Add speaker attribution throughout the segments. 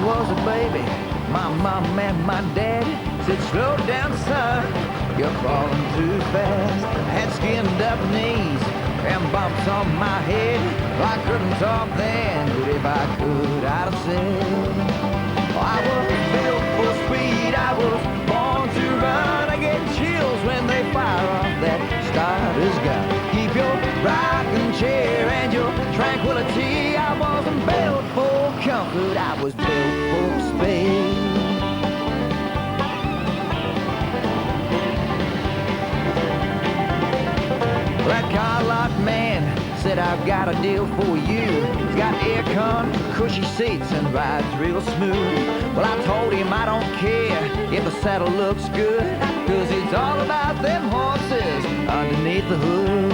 Speaker 1: was a baby, my mom and my daddy said, slow down, son, you're falling too fast. I had skinned up knees and bumps on my head. I couldn't talk then, but if I could, I'd have said, I was built for speed, I was born to run. I get chills when they fire off that starter's gun. Keep your rocking chair and your tranquility. I wasn't built for comfort, I was built for speed. That car lot man said, I've got a deal for you. It's got aircon, cushy seats, and rides real smooth. Well, I told him I don't care if the saddle looks good, 'cause it's all about them horses underneath the hood.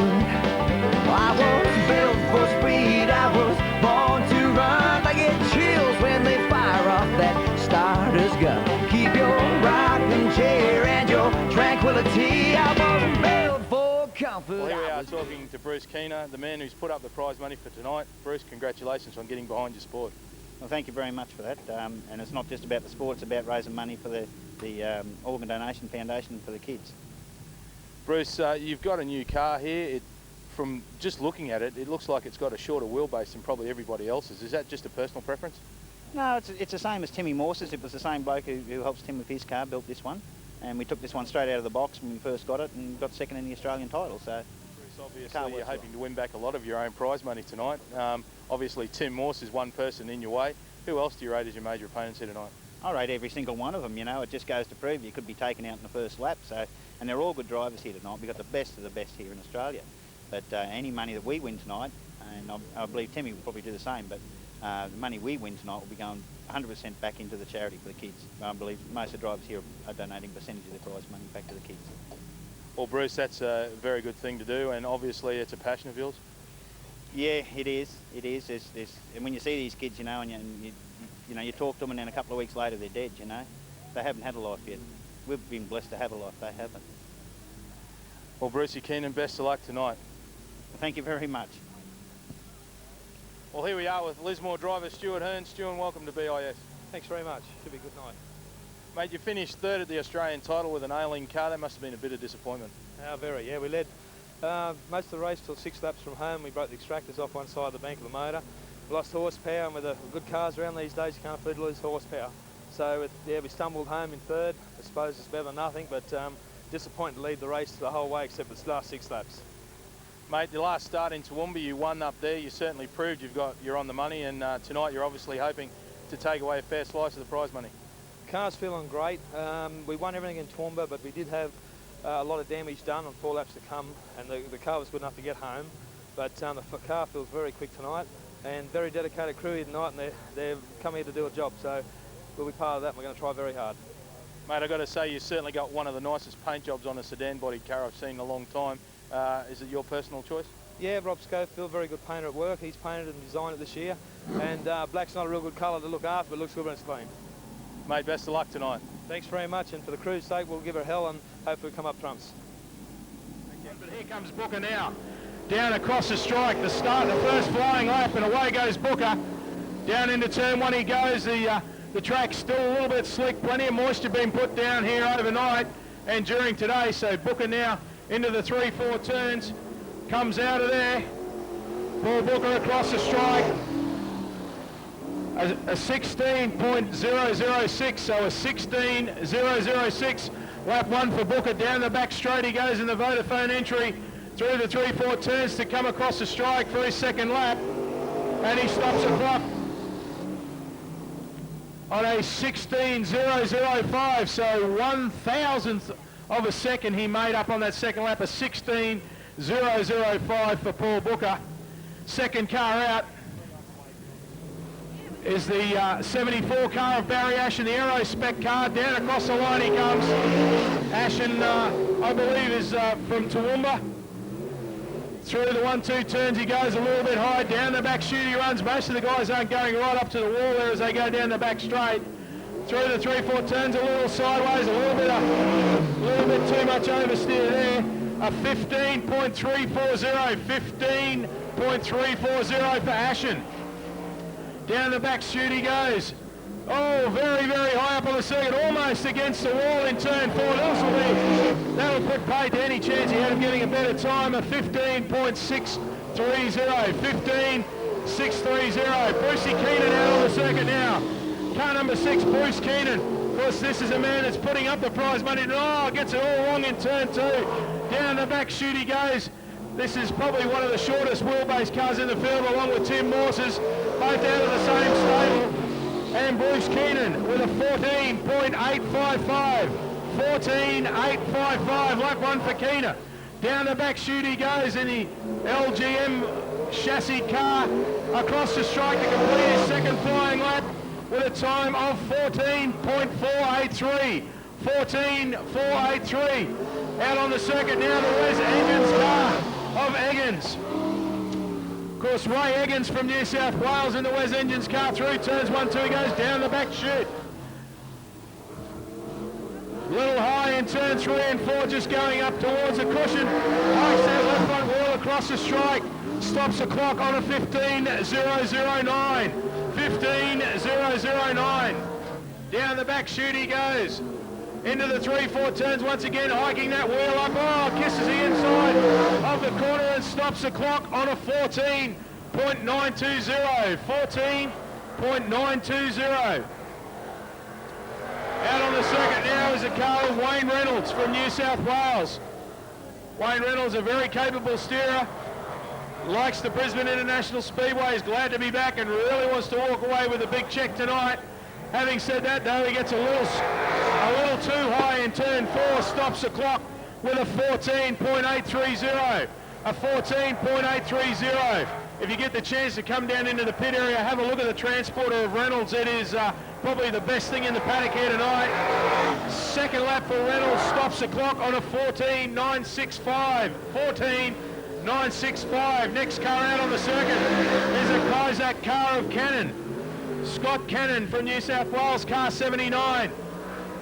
Speaker 1: I was built for speed, I was born to run. I get chills when they fire off that starter's gun. Keep your rocking chair and your tranquility. I wasn't built for comfort.
Speaker 2: Well, here we are talking to Bruce Kiehne, the man who's put up the prize money for tonight. Bruce, congratulations on getting behind your sport.
Speaker 3: Well, thank you very much for that. And it's not just about the sport, it's about raising money for the Organ Donation Foundation for the kids.
Speaker 2: Bruce, you've got a new car here. From just looking at it, it looks like it's got a shorter wheelbase than probably everybody else's. Is that just a personal preference?
Speaker 3: No, it's the same as Timmy Morse's. It was the same bloke who helps Tim with his car, built this one. And we took this one straight out of the box when we first got it and got second in the Australian title. So
Speaker 2: Bruce, obviously you're hoping to win back a lot of your own prize money tonight. Obviously Tim Morse is one person in your way. Who else do you rate as your major opponents here tonight?
Speaker 3: I rate every single one of them, you know. It just goes to prove you could be taken out in the first lap. So, and they're all good drivers here tonight. We've got the best of the best here in Australia. But any money that we win tonight, and I believe Timmy will probably do the same, but the money we win tonight will be going 100% back into the charity for the kids. I believe most of the drivers here are donating a percentage of the prize money back to the kids.
Speaker 2: Well, Bruce, that's a very good thing to do, and obviously it's a passion of yours.
Speaker 3: Yeah, it is. It is. And when you see these kids, you know, and you talk to them, and then a couple of weeks later they're dead. You know, they haven't had a life yet. We've been blessed to have a life. They haven't.
Speaker 2: Well, Brucey Kiehne, best of luck tonight.
Speaker 3: Thank you very much.
Speaker 2: Well, here we are with Lismore driver Stuart Hearn. Stuart, welcome to BIS.
Speaker 4: Thanks very much. Should be a good night.
Speaker 2: Mate, you finished third at the Australian title with an ailing car. That must have been a bit of disappointment.
Speaker 4: How very, yeah. We led most of the race till 6 laps from home. We broke the extractors off one side of the bank of the motor. We lost horsepower, and with the good cars around these days, you can't afford to lose horsepower. So, we stumbled home in third. I suppose it's better than nothing, but disappointed to lead the race the whole way except the last 6 laps.
Speaker 2: Mate, the last start in Toowoomba, you won up there. You certainly proved you're on the money, and tonight you're obviously hoping to take away a fair slice of the prize money.
Speaker 4: Car's feeling great. We won everything in Toowoomba, but we did have a lot of damage done on 4 laps to come, and the car was good enough to get home. But the car feels very quick tonight, and very dedicated crew here tonight, and they've come here to do a job. So we'll be part of that, and we're going to try very hard.
Speaker 2: Mate, I've got to say, you certainly got one of the nicest paint jobs on a sedan-bodied car I've seen in a long time. Is it your personal choice?
Speaker 4: Yeah, Rob Schofield, very good painter at work. He's painted and designed it this year. And black's not a real good colour to look after, but it looks good when it's clean.
Speaker 2: Mate, best of luck tonight.
Speaker 4: Thanks very much, and for the crew's sake, we'll give her hell and hopefully come up trumps.
Speaker 5: But here comes Booker now. Down across the strike, the first flying lap, and away goes Booker. Down into turn 1 he goes. The track's still a little bit slick. Plenty of moisture being put down here overnight and during today. So Booker now into the 3-4 turns, comes out of there. Paul Booker across the strike. A 16.006, so a 16.006. Lap 1 for Booker. Down the back straight he goes in the Vodafone entry through the 3-4 turns to come across the strike for his second lap. And he stops the clock on a 16.005, so 1,000th of a second he made up on that second lap, a 16.005 for Paul Booker. Second car out is the 74 car of Barry Ashen, the Aero Spec car. Down across the line he comes. Ashen, I believe, is from Toowoomba. Through the 1-2 turns he goes a little bit high. Down the back chute he runs. Most of the guys aren't going right up to the wall there as they go down the back straight. Through the 3-4 turns, a little sideways, a little bit too much oversteer there. A 15.340, 15.340 for Ashen. Down the back chute he goes. Oh, very, very high up on the circuit, almost against the wall in turn 4. That'll put paid to any chance he had of getting a better time, a 15.630. 15.630. Brucey Kiehne out on the circuit now. Car number 6, Bruce Kiehne. Of course, this is a man that's putting up the prize money. Oh, gets it all wrong in turn 2. Down the back chute he goes. This is probably one of the shortest wheelbase cars in the field, along with Tim Morse's, both out of the same stable. And Bruce Kiehne with a 14.855. 14.855, lap 1 for Kiehne. Down the back chute he goes in the LGM chassis car across the strike to complete his second flying lap with a time of 14.483. 14.483. Out on the circuit now, the Wes Engines car of Eggins. Of course, Ray Eggins from New South Wales in the Wes Engines car through turns 1, 2, he goes down the back chute. Little high in turn 3 and 4, just going up towards the cushion. Hikes that left front wheel across the strike. Stops the clock on a 15.009. 15.009. Down the back chute he goes. Into the 3-4 turns once again, hiking that wheel up. Oh, kisses the inside of the corner and stops the clock on a 14.920. 14.920. Out on the circuit now is a car of Wayne Reynolds from New South Wales. Wayne Reynolds, a very capable steerer, likes the Brisbane International Speedway, is glad to be back and really wants to walk away with a big check tonight. Having said that, though, he gets a little too high in turn 4, stops the clock with a 14.830. A 14.830. If you get the chance to come down into the pit area, have a look at the transporter of Reynolds. It is probably the best thing in the paddock here tonight. Second lap for Reynolds, stops the clock on a 14.965. 14.965. Next car out on the circuit is a Kazakh car of Cannon. Scott Cannon from New South Wales, car 79.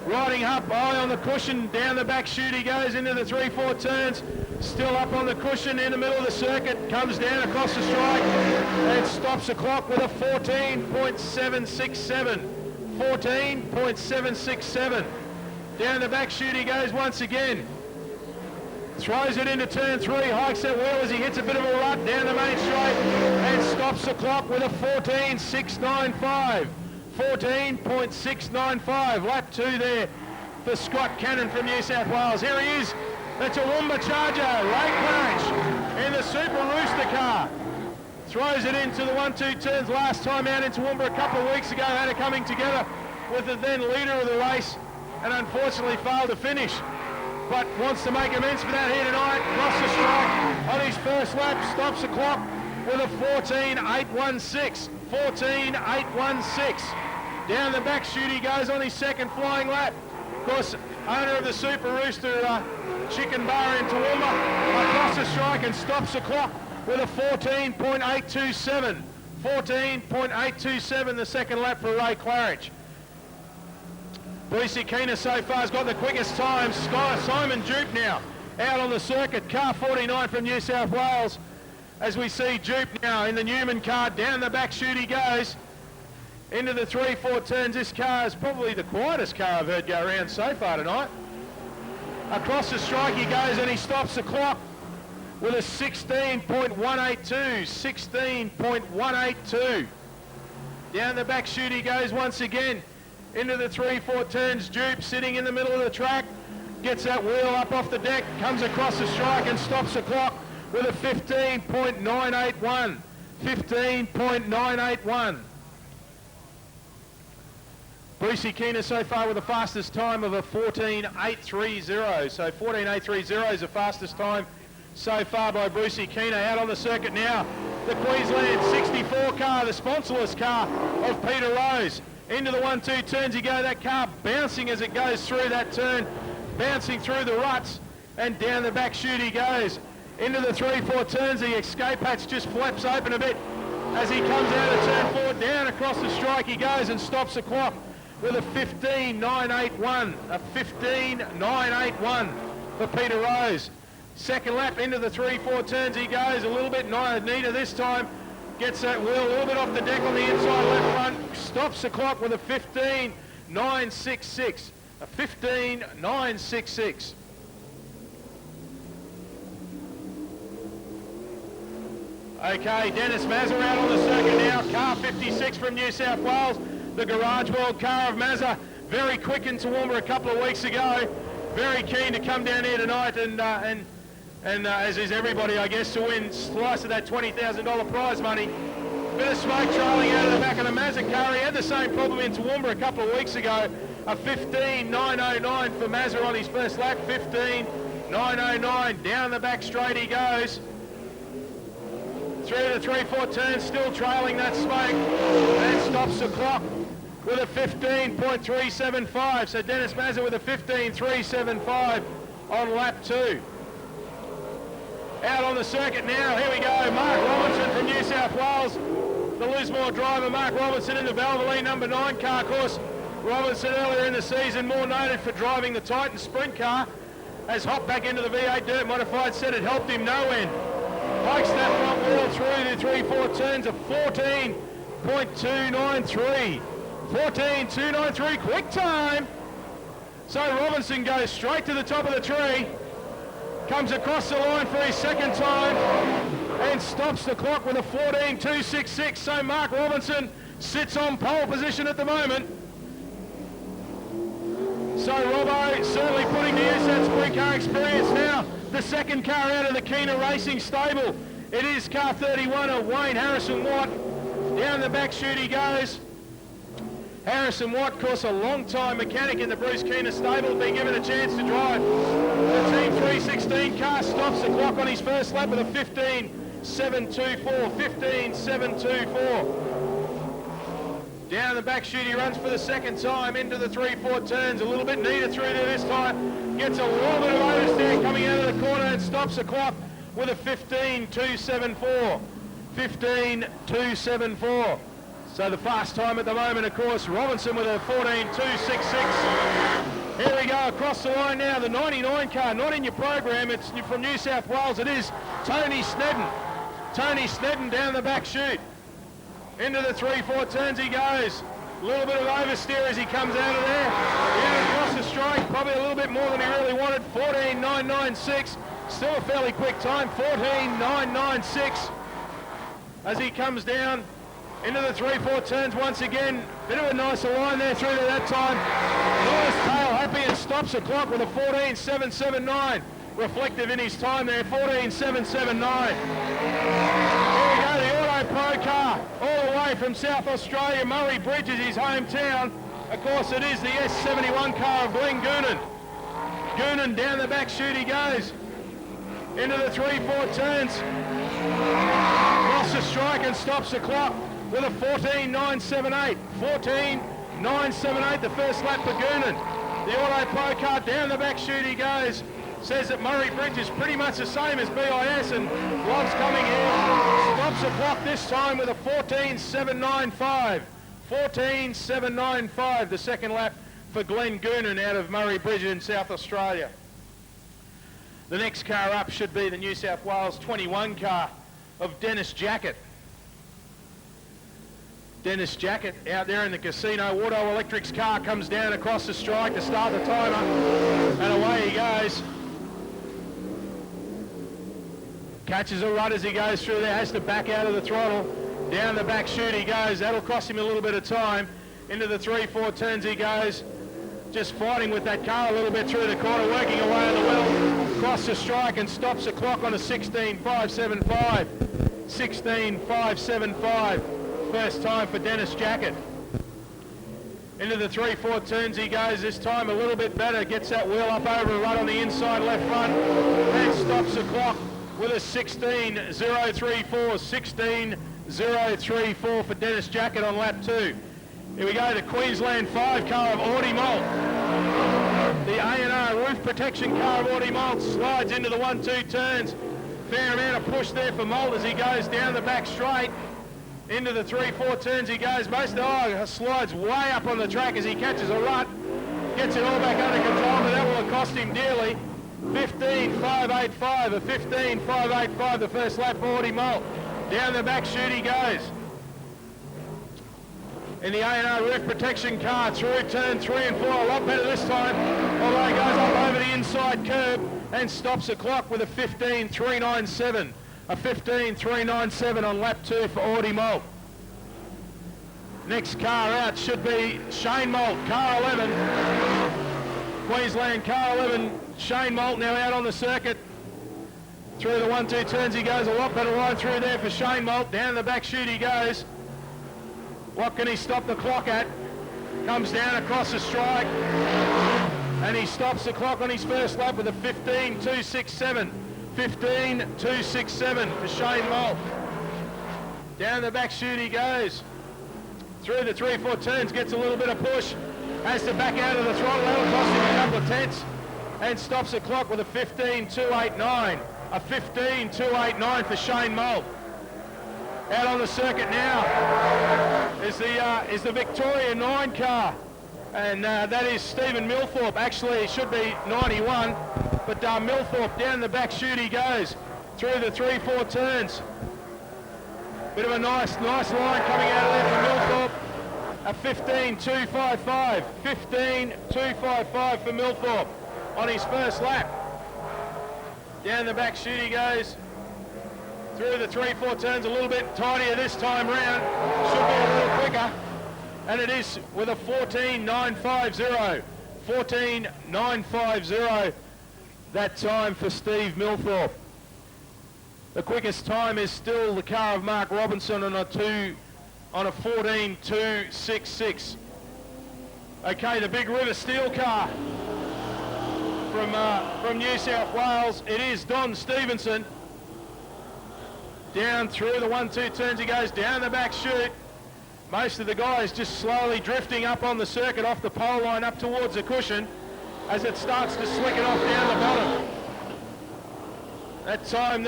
Speaker 5: Riding up, high on the cushion, down the back chute he goes into the 3-4 turns. Still up on the cushion in the middle of the circuit, comes down across the strike and stops the clock with a 14.767. 14.767. Down the back chute he goes once again. Throws it into turn 3, hikes that wheel as he hits a bit of a rut down the main straight and stops the clock with a 14.695. 14.695. Lap 2 there for Scott Cannon from New South Wales. Here he is, the Toowoomba Charger, Ray Claridge in the Super Rooster car. Throws it into the 1-2 turns last time out in Toowoomba a couple of weeks ago, had it coming together with the then leader of the race and unfortunately failed to finish. But wants to make amends for that here tonight. Across the strike on his first lap, stops the clock with a 14.816. 14.816. Down the back chute he goes on his second flying lap. Of course, owner of the Super Rooster Chicken Bar in Toowoomba, across the strike and stops the clock with a 14.827. 14.827, the second lap for Ray Claridge. Brucey Kiehne so far has got the quickest time. Simon Jupe now out on the circuit, car 49 from New South Wales. As we see Jupe now in the Newman car, down the back chute he goes. Into the 3-4 turns, this car is probably the quietest car I've heard go around so far tonight. Across the strike he goes and he stops the clock with a 16.182. 16.182. Down the back chute he goes once again. Into the 3-4 turns, Jupe sitting in the middle of the track, gets that wheel up off the deck, comes across the strike and stops the clock with a 15.981. 15.981. Brucey Kiehne so far with the fastest time of a 14.830. So 14.830 is the fastest time so far by Brucey Kiehne. Out on the circuit now, the Queensland 64 car, the sponsorless car of Peter Rose. Into the 1-2 turns he goes, that car bouncing as it goes through that turn, bouncing through the ruts, and down the back chute he goes. Into the 3-4 turns, the escape hatch just flaps open a bit as he comes out of turn 4, down across the strike he goes and stops the clock with a 15.981. A 15.981 for Peter Rose. Second lap into the 3-4 turns he goes, a little bit neater this time. Gets that wheel a little bit off the deck on the inside left front. Stops the clock with a 15.966. A 15.966. Okay, Dennis Mazza out on the circuit now. Car 56 from New South Wales. The Garage World car of Mazza. Very quick in Toowoomba a couple of weeks ago. Very keen to come down here tonight and as is everybody, I guess, to win slice of that $20,000 prize money. Bit of smoke trailing out of the back of the Mazza car. He had the same problem in Toowoomba a couple of weeks ago. A 15.909 for Mazza on his first lap. 15.909. Down the back straight he goes. Through the 3-4 turns, still trailing that smoke. And stops the clock with a 15.375. So Dennis Mazza with a 15.375 on lap 2. Out on the circuit now, here we go, Mark Robinson from New South Wales. The Lismore driver, Mark Robinson, in the Valvoline number 9 car. Of course, Robinson earlier in the season more noted for driving the Titan sprint car, has hopped back into the V8 dirt modified, said it helped him no end. Hikes that front wheel through the 3-4 turns of 14.293. 14.293, quick time. So Robinson goes straight to the top of the tree, comes across the line for his second time, and stops the clock with a 14.266. So Mark Robinson sits on pole position at the moment. So Robbo certainly putting to use that sprint car experience now. The second car out of the Kiehne Racing stable. It is car 31 of Wayne Harrison Watt. Down the back chute he goes. Harrison Watt, of course, a long-time mechanic in the Bruce Kiehne stable, being given a chance to drive the Team 316 car. Stops the clock on his first lap with a 15.724. 15.724. Down the back chute he runs for the second time into the 3-4 turns. A little bit neater through there this time. Gets a little bit of oversteer coming out of the corner and stops the clock with a 15.274. 15.274. So the fast time at the moment, of course, Robinson with a 14.266. Here we go across the line now. The 99 car, not in your program. It's from New South Wales. It is Tony Snedden. Tony Snedden down the back chute. Into the 3-4 turns he goes. A little bit of oversteer as he comes out of there. Down across the strike, probably a little bit more than he really wanted. 14.996. Still a fairly quick time. 14.996 as he comes down into the 3-4 turns once again. Bit of a nicer line there through to that time. Nice tail happy and stops the clock with a 14.779. Reflective in his time there, 14.779. Here we go, the Auto Pro car, all the way from South Australia. Murray Bridge is his hometown. Of course, it is the S71 car of Glenn Goonan. Goonan down the back chute he goes. Into the 3-4 turns. Across the strike and stops the clock with a 14.978. 14.978, the first lap for Goonan. The Auto Pro car down the back chute he goes. Says that Murray Bridge is pretty much the same as BIS, and Rob's coming in. Stops the clock this time with a 14.795. 14.795, the second lap for Glenn Goonan out of Murray Bridge in South Australia. The next car up should be the New South Wales 21 car of Dennis Jackett. Dennis Jackett out there in the Casino Auto Electrics car comes down across the strike to start the timer, and away he goes. Catches a rut as he goes through there, has to back out of the throttle. Down the back chute he goes. That'll cost him a little bit of time. Into the 3-4 turns he goes. Just fighting with that car a little bit through the corner, working away on the wheel. Across the strike and stops the clock on a 16.575. 16.575. First time for Dennis Jackett. Into the 3-4 turns he goes. This time a little bit better. Gets that wheel up over a rut on the inside left front. And stops the clock with a 16.034. 16.034 for Dennis Jackett on lap 2. Here we go, the Queensland 5 car of Audi Malt. The A&R roof protection car of Audi Malt slides into the 1-2 turns. Fair amount of push there for Malt as he goes down the back straight. Into the 3-4 turns he goes. Slides way up on the track as he catches a rut. Gets it all back under control, but that will have cost him dearly. 15.585, a 15.585, the first lap for Audi Malt. Down the back chute he goes. In the A&R roof protection car through turn 3 and 4, a lot better this time, although he goes up over the inside curb and stops the clock with a 15.397. A 15.397 on lap 2 for Audie Malt. Next car out should be Shane Malt, car 11. Queensland car 11, Shane Malt now out on the circuit. Through the 1-2 turns he goes, a lot better ride through there for Shane Malt. Down the back chute he goes. What can he stop the clock at? Comes down across the strike and he stops the clock on his first lap with a 15.267. 15.267 for Shane Malt. Down the back chute he goes. Through the 3-4 turns, gets a little bit of push. Has to back out of the throttle, that'll cost him a couple of tenths. And stops the clock with a 15.289. A 15.289 for Shane Malt. Out on the circuit now is the Victoria 9 car, and that is Stephen Milthorpe. Actually, it should be 91, but Milthorpe down the back chute he goes through the 3-4 turns. Bit of a nice line coming out of there for Milthorpe. A 15.255. 15.255 for Milthorpe on his first lap. Down the back chute he goes. Through the 3-4 turns, a little bit tidier this time round. Should be a little quicker. And it is with a 14.950. 14.950 that time for Steve Milthorpe. The quickest time is still the car of Mark Robinson on a 14.266. Okay, the Big River Steel car from New South Wales. It is Don Stevenson. Down through the 1-2 turns he goes, down the back chute. Most of the guys just slowly drifting up on the circuit off the pole line up towards the cushion as it starts to slick it off down the bottom. That time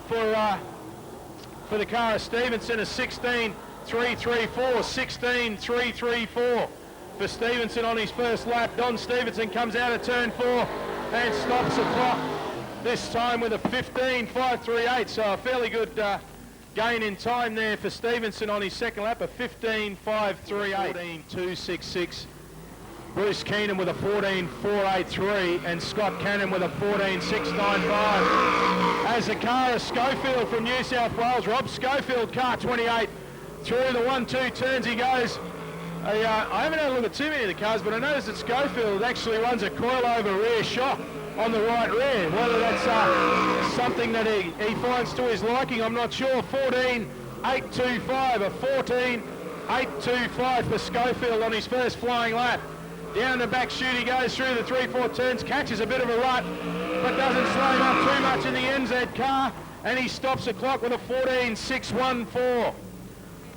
Speaker 5: for the car of Stevenson is 16.334. 16.334 for Stevenson on his first lap. Don Stevenson comes out of turn 4 and stops the clock. This time with a 15.538, so a fairly good gain in time there for Stevenson on his second lap, a 15.538. 14.266. Bruce Kiehne with a 14.483 and Scott Cannon with a 14.695. As the car of Schofield from New South Wales, Rob Schofield, car 28, through the 1-2 turns he goes. I haven't had a look at too many of the cars, but I noticed that Schofield actually runs a coilover rear shock on the right rear. Whether that's something that he finds to his liking, I'm not sure. 14.825, a 14.825 for Schofield on his first flying lap. Down the back chute he goes through the 3-4 turns, catches a bit of a rut, but doesn't slow him up too much in the NZ car, and he stops the clock with a 14.614.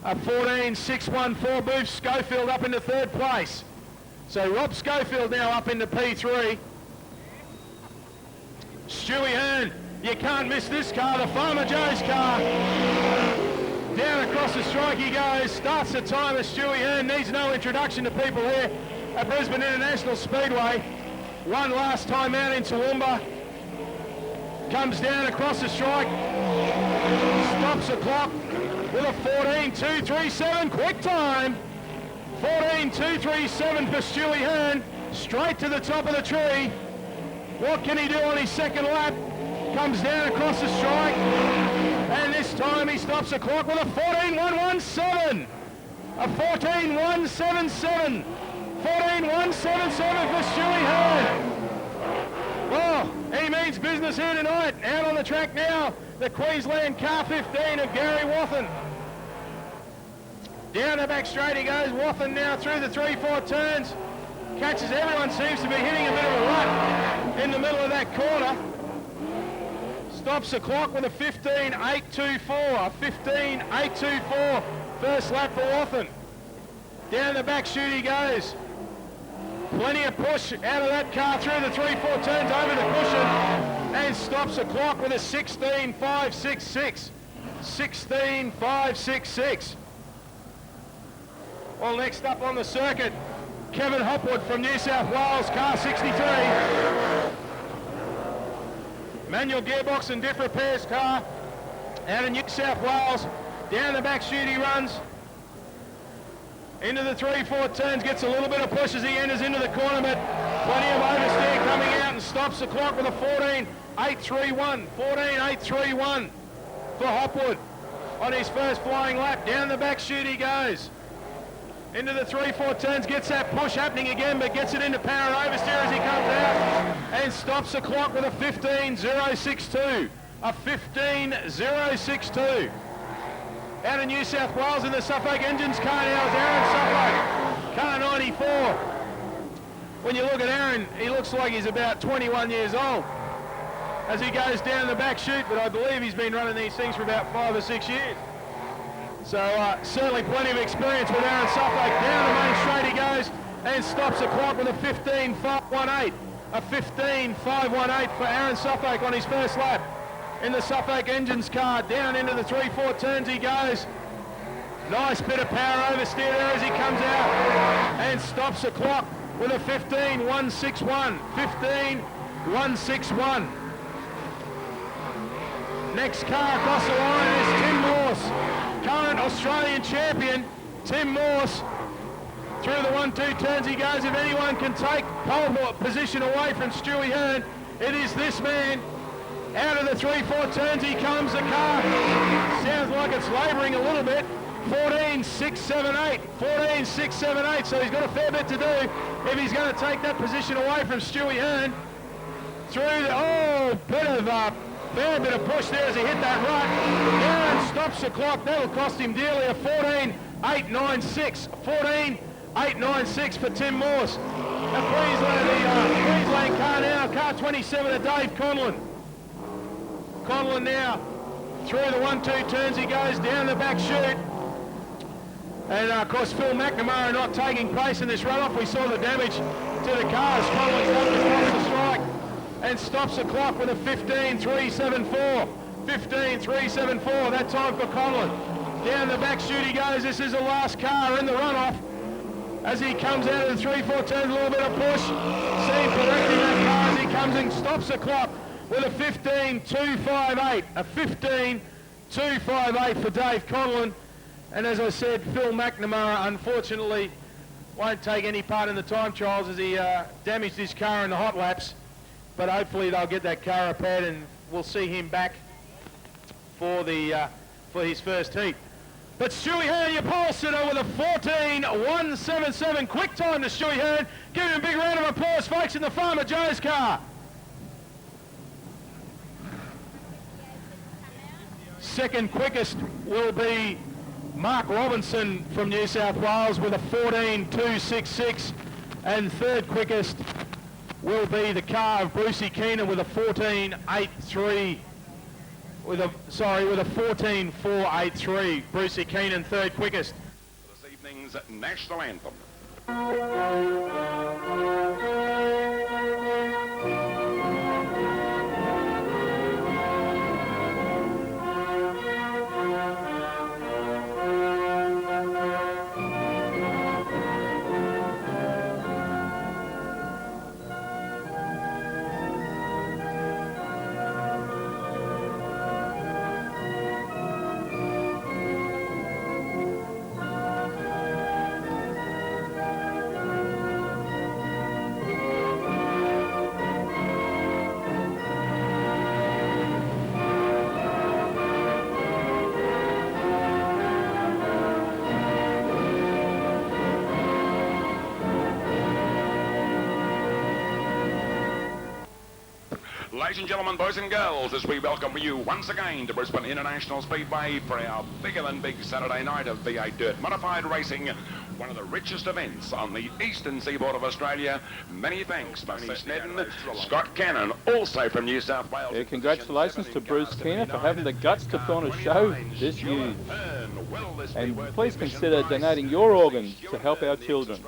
Speaker 5: A 14.614 moves Schofield up into third place. So Rob Schofield now up into P3. Stewie Hearn, you can't miss this car, the Farmer Joe's car. Down across the strike he goes, starts the time of Stewie Hearn, needs no introduction to people here at Brisbane International Speedway. Won last time out in Toowoomba. Comes down across the strike, stops the clock with a 14.237 quick time. 14.237 for Stewie Hearn, straight to the top of the tree. What can he do on his second lap? Comes down across the strike, and this time he stops the clock with a 14.117. A 14.177. 14.177 for Stewie Hearn. Well, he means business here tonight. Out on the track now, the Queensland car 15 of Gary Wathen. Down the back straight he goes. Wathen now through the 3-4 turns. Catches, everyone seems to be hitting a bit of a rut in the middle of that corner. Stops the clock with a 15.824. A 15.824 first lap for Wathen. Down the back chute he goes. Plenty of push out of that car through the 3-4 turns over the cushion and stops the clock with a 16.566. 16.566. Well, next up on the circuit, Kevin Hopwood from New South Wales, car 63. Manual gearbox and diff repairs car. out of New South Wales. Down the back chute he runs. Into the 3-4 turns, gets a little bit of push as he enters into the corner, but plenty of oversteer coming out and stops the clock with a 14.831. 14.831 for Hopwood on his first flying lap. Down the back chute he goes. Into the 3-4 turns, gets that push happening again, but gets it into power and oversteer as he comes out and stops the clock with a 15.062. A 15.062. Out of New South Wales in the Suffolk Engines car now is Aaron Suffolk, car 94. When you look at Aaron, he looks like he's about 21 years old as he goes down the back chute, but I believe he's been running these things for about 5 or 6 years. So certainly plenty of experience with Aaron Suffolk. Down the main straight he goes and stops the clock with a 15.518. A 15.518 for Aaron Suffolk on his first lap. In the Suffolk Engines car, down into the 3-4 turns he goes. Nice bit of power oversteer there as he comes out and stops the clock with a 15.161. 15.161. Next car across the line is Tim Morse, current Australian champion. Tim Morse, through the 1-2 turns he goes. If anyone can take pole position away from Stewie Hearn, it is this man. Out of the 3-4 turns he comes. The car sounds like it's labouring a little bit. 14.678. 14.678. So he's got a fair bit to do if he's going to take that position away from Stewie Hearn. Through the fair bit of push there as he hit that rut. Down stops the clock. That'll cost him dearly. A 14.896. 14.896 for Tim Morse. The Queensland car now. Car 27 of Dave Conlon. Conlon now through the 1-2 turns he goes down the back chute. And of course Phil McNamara not taking place in this runoff. We saw the damage to the cars. Conlon comes across the strike and stops the clock with a 15.374. 15.374 that time for Conlon. Down the back chute he goes. This is the last car in the runoff. As he comes out of the 3-4 turns, a little bit of push. Seen correcting that car as he comes and stops the clock with a 15.258. A 15.258 for Dave Conlon. And as I said, Phil McNamara unfortunately won't take any part in the time trials as he damaged his car in the hot laps. But hopefully they'll get that car repaired and we'll see him back for his first heat. But Stewie Hearn, your pole sitter, with a 14.177. Quick time to Stewie Hearn. Give him a big round of applause, folks, in the Farmer Joe's car. Second quickest will be Mark Robinson from New South Wales with a 14.266. And third quickest will be the car of Brucey Kiehne with a 14.83. With a 14.483. Brucey Kiehne third quickest.
Speaker 6: This evening's national anthem. Ladies and gentlemen, boys and girls, as we welcome you once again to Brisbane International Speedway for our bigger than big Saturday night of V8 Dirt Modified Racing, one of the richest events on the eastern seaboard of Australia. Many thanks to Tony Snedden, Scott Cannon, also from New South Wales.
Speaker 7: Yeah, congratulations to Bruce Kiehne for having the guts to put on a show this huge. And please consider donating your organs to help our children.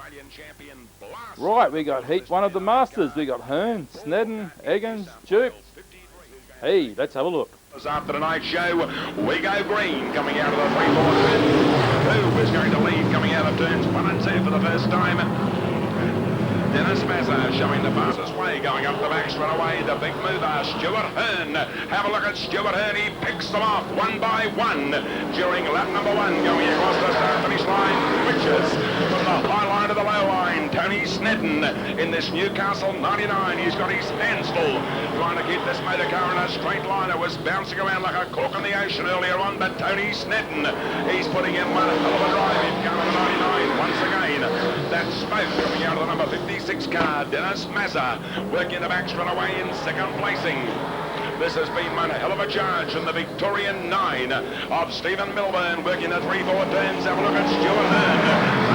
Speaker 7: Right, we got heat one of the masters. We got Hearn, Snedden, Eggins, Duke. Hey, let's have a look.
Speaker 6: After tonight's show, we go green coming out of the 3-4 turn. Who is going to lead coming out of turns 1 and 2 for the first time? Dennis Massa mover showing the fastest way, going up the back straight away. The big mover, Stuart Hearn. Have a look at Stuart Hearn. He picks them off one by one during lap number 1, going across the start finish line. Richards from the high line to the low line. Tony Snedden in this Newcastle 99. He's got his hands full trying to keep this motor car in a straight line. It was bouncing around like a cork in the ocean earlier on, but Tony Snedden, he's putting in one hell of a drive in car number 99 once again. That smoke coming out of the number 56 car. Dennis Mazza working the back straight away in second placing. This has been one hell of a charge in the Victorian 9 of Stephen Milburn working the 3-4 turns. Have a look at Stuart Hearn.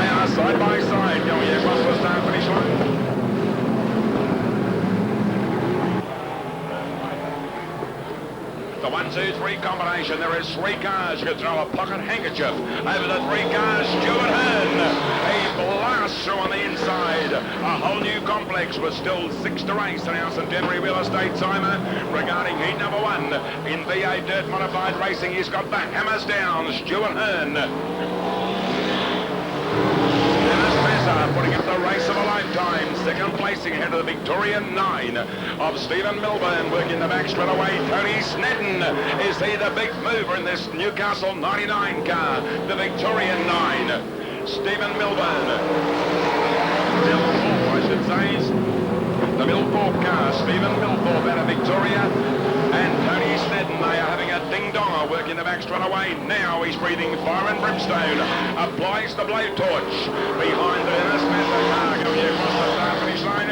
Speaker 6: They are side by side going across the start finish line. The 1, 2, 3 combination. There is 3 cars. You could throw a pocket handkerchief over the 3 cars. Stuart Hearn, a blast through on the inside. A whole new complex with still 6 to race. And our Centenary Real Estate timer regarding heat number 1 in V8 Dirt Modified Racing. He's got the hammers down. Stuart Hearn. Putting up the race of a lifetime. Second placing ahead of the Victorian 9 of Stephen Milburn working the back straight away. Tony Snedden, is he the big mover in this Newcastle 99 car? The Victorian 9. Stephen Milburn. Milthorpe, I should say. The Milthorpe car. Stephen Milthorpe out of Victoria. And Tony Snedden, they are having a ding-donger working the back straight away. Now he's breathing fire and brimstone. Applies the blowtorch behind the Dennis Mazza car going across the start finish line.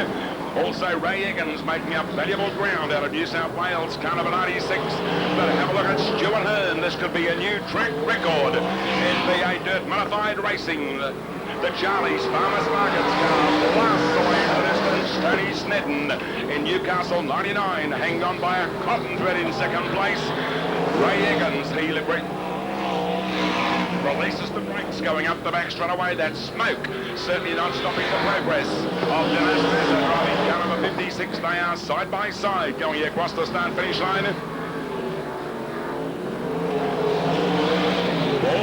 Speaker 6: Also Ray Eggins making up valuable ground out of New South Wales, car number 96. But have a look at Stuart Hearn. This could be a new track record in V8 Dirt Modified Racing. The Charlie's Farmers Markets car blasts away into the distance. Tony Snedden in Newcastle 99, hanged on by a cotton thread in second place. Ray Eggins, he releases the brakes going up the back straight away. That smoke certainly not stopping the progress of Dennis Mazza driving car number 56. They are side by side going across the start finish line.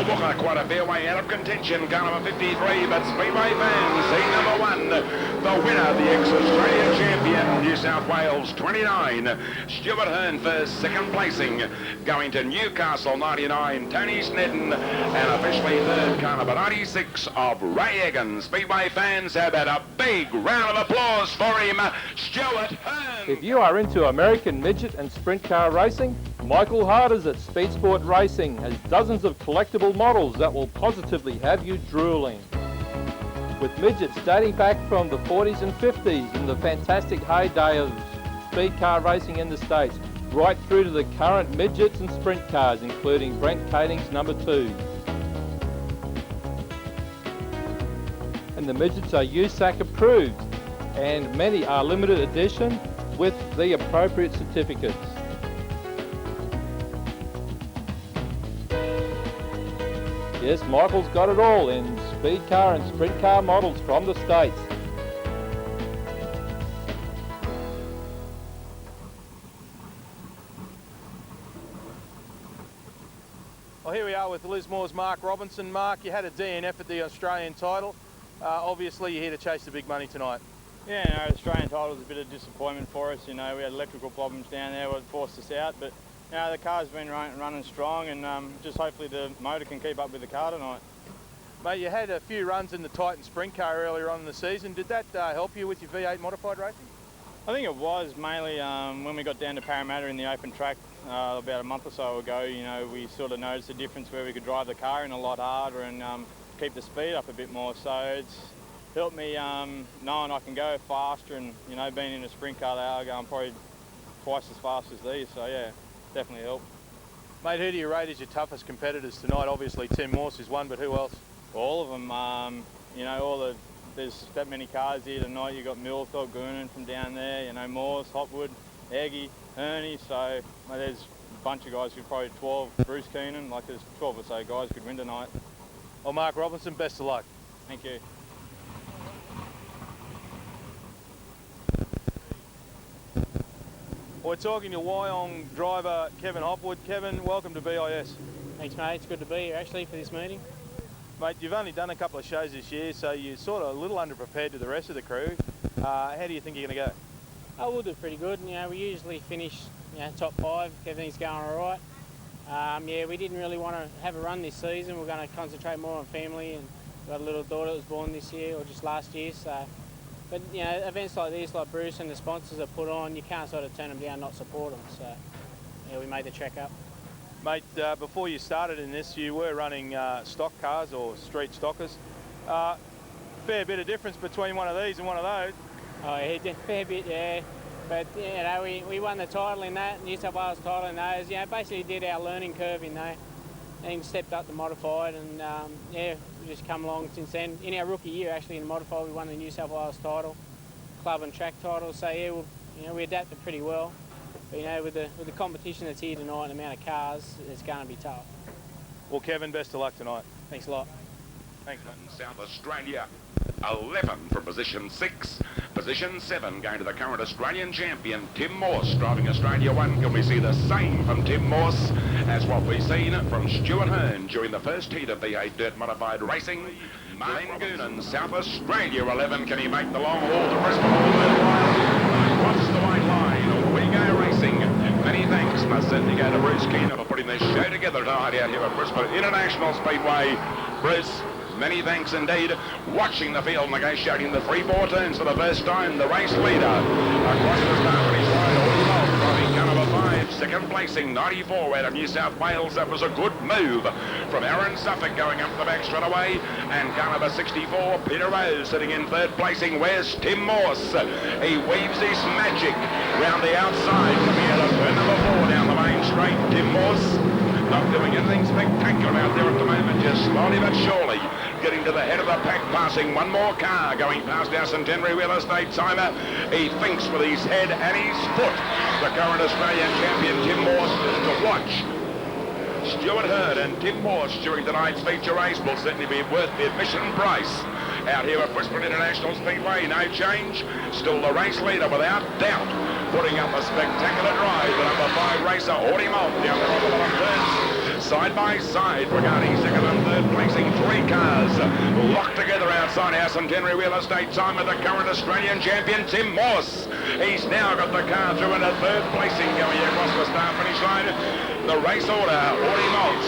Speaker 6: Booker, quite a fair way out of contention, car number 53, but Speedway fans, see number 1, the winner, the ex-Australian champion, New South Wales 29, Stuart Hearn for second placing, going to Newcastle 99, Tony Snedden, and officially third, car number 96 of Ray Eggins. Speedway fans, how about a big round of applause for him, Stuart Hearn.
Speaker 7: If you are into American midget and sprint car racing, Michael Harders at Speed Sport Racing has dozens of collectible models that will positively have you drooling. With midgets dating back from the 40s and 50s in the fantastic heyday of speed car racing in the States, right through to the current midgets and sprint cars, including Brent Kading's number 2. And the midgets are USAC approved, and many are limited edition with the appropriate certificates. Yes, Michael's got it all in speed car and sprint car models from the States.
Speaker 2: Well, here we are with Lismore's Mark Robinson. Mark, you had a DNF at the Australian title. Obviously, you're here to chase the big money tonight.
Speaker 8: Yeah, no, the Australian title was a bit of disappointment for us. You know, we had electrical problems down there that forced us out, but you know, the car's been running strong, and just hopefully the motor can keep up with the car tonight.
Speaker 2: Mate, you had a few runs in the Titan sprint car earlier on in the season. Did that help you with your V8 modified racing?
Speaker 8: I think it was mainly when we got down to Parramatta in the open track about a month or so ago. You know, we sort of noticed the difference where we could drive the car in a lot harder and keep the speed up a bit more. So it's helped me knowing I can go faster, and you know, being in a sprint car, they are going probably twice as fast as these. So yeah, definitely helped.
Speaker 2: Mate, who do you rate as your toughest competitors tonight? Obviously Tim Morse is one, but who else?
Speaker 8: All of them. You know, there's that many cars here tonight. You've got Millthorpe, Goonan from down there, you know, Morse, Hopwood, Eggy, Ernie. So mate, there's a bunch of guys who probably 12, Bruce Kiehne, like there's 12 or so guys could win tonight.
Speaker 2: Well, Mark Robinson, best of luck.
Speaker 8: Thank you.
Speaker 2: We're talking to Wyong driver Kevin Hopwood. Kevin, welcome to BIS.
Speaker 9: Thanks, mate. It's good to be here, actually, for this meeting.
Speaker 2: Mate, you've only done a couple of shows this year, so you're sort of a little underprepared to the rest of the crew. How do you think you're going to go?
Speaker 9: Oh, we'll do pretty good. You know, we usually finish, you know, top 5 if everything's going all right. Yeah, we didn't really want to have a run this season. We're going to concentrate more on family, and we've got a little daughter that was born this year or just last year. So, but you know, events like this, like Bruce and the sponsors are put on, you can't sort of turn them down, not support them. So, yeah, we made the trek up.
Speaker 2: Mate, before you started in this, you were running stock cars or street stockers. Fair bit of difference between one of these and one of those.
Speaker 9: Oh, yeah, fair bit, yeah. But, you know, we won the title in that, New South Wales title in those. You know, basically did our learning curve in there and stepped up the modified, and, yeah, we just come along since then. In our rookie year, actually, in the modified, we won the New South Wales title, club and track title. So, yeah, you know, we adapted pretty well. But, you know, with the competition that's here tonight and the amount of cars, it's going to be tough.
Speaker 2: Well, Kevin, best of luck tonight.
Speaker 9: Thanks a lot.
Speaker 2: Thanks, mate.
Speaker 6: South Australia, 11 from position 6. Position 7 going to the current Australian champion, Tim Morse, driving Australia 1. Can we see the same from Tim Morse as what we've seen from Stuart Hearn during the first heat of the 8 Dirt Modified Racing? Glenn Goonan, South Australia 11. Can he make the long haul to Brisbane? Across the white line, we go racing. Many thanks must certainly go to Bruce Kiehne for putting this show together tonight out here at Brisbane International Speedway. Bruce, many thanks indeed. Watching the field, negotiating the 3-4 turns for the first time, the race leader across the start side, driving car number 5, second placing, 94 out of New South Wales. That was a good move from Aaron Suffolk going up the back straight away, and car number 64, Peter Rose, sitting in third placing. Where's Tim Morse? He weaves his magic round the outside, coming out of turn number 4 down the main straight. Tim Morse not doing anything spectacular out there at the moment, just slowly but surely getting to the head of the pack, passing one more car, going past our Centenary Real Estate timer. He thinks with his head and his foot. The current Australian champion, Tim Morse, to watch. Stuart Hearn and Tim Morse during tonight's feature race will certainly be worth the admission price. Out here at Brisbane International Speedway, no change. Still the race leader without doubt, putting up a spectacular drive. The number 5 racer, Audie Malt, down there on the bottom turns. Side by side regarding second and third placing, 3 cars locked together outside our Centenary Real Estate time of the current Australian champion, Tim Morse. He's now got the car through into third placing, going across the start finish line. The race order, Audie Malt,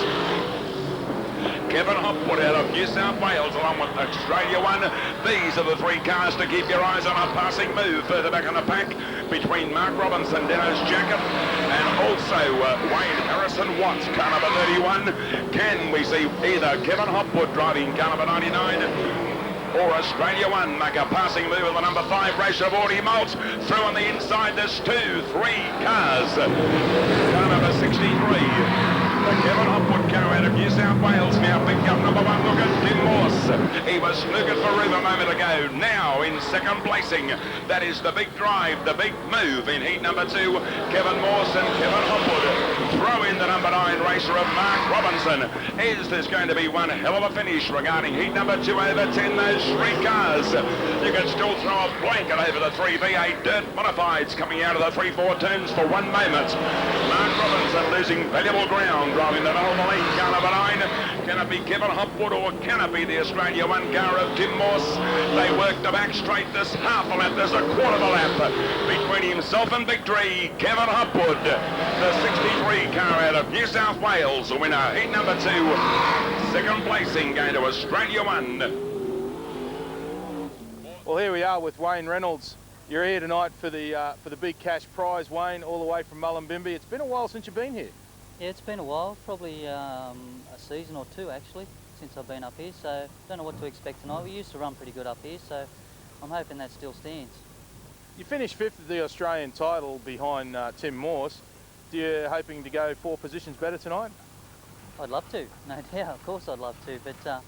Speaker 6: Kevin Hopwood out of New South Wales along with Australia 1. These are the 3 cars to keep your eyes on. A passing move further back in the pack between Mark Robinson, Dennis Jacket, and also Wayne Harrison Watts, car number 31. Can we see either Kevin Hopwood driving car number 99 or Australia 1 make a passing move with the number 5 racer of Audie Malt? Through on the inside, there's 2, 3 cars. Car number 63. The Kevin Hopwood car out of New South Wales now picked up number 1. Look at Tim Morse. He was snookered for room a moment ago. Now in second placing. That is the big drive, the big move in heat number 2. Kevin Morse and Kevin Hopwood throw in the number 9 racer of Mark Robinson. Is this going to be one hell of a finish regarding heat number 2 over 10? Those 3 cars. You can still throw a blanket over the 3 V8 Dirt Modifieds coming out of the 3-4 turns for one moment. Mark Robinson losing valuable ground, driving the middle of the lane, car number 9. Can it be Kevin Hopwood or can it be the Australia 1 car of Tim Morse? They work the back straight. This half a lap, there's a quarter of a lap between himself and victory. Kevin Hopwood, the 63 car out of New South Wales, winner heat number 2. Second placing going to Australia 1.
Speaker 2: Well, here we are with Wayne Reynolds. You're here tonight for the big cash prize, Wayne, all the way from Mullumbimby. It's been a while since you've been here.
Speaker 10: Yeah, it's been a while, probably a season or 2 actually, since I've been up here, so don't know what to expect tonight. We used to run pretty good up here, so I'm hoping that still stands.
Speaker 2: You finished 5th of the Australian title behind Tim Morse. Do you hoping to go 4 positions better tonight?
Speaker 10: I'd love to, no doubt, of course I'd love to, but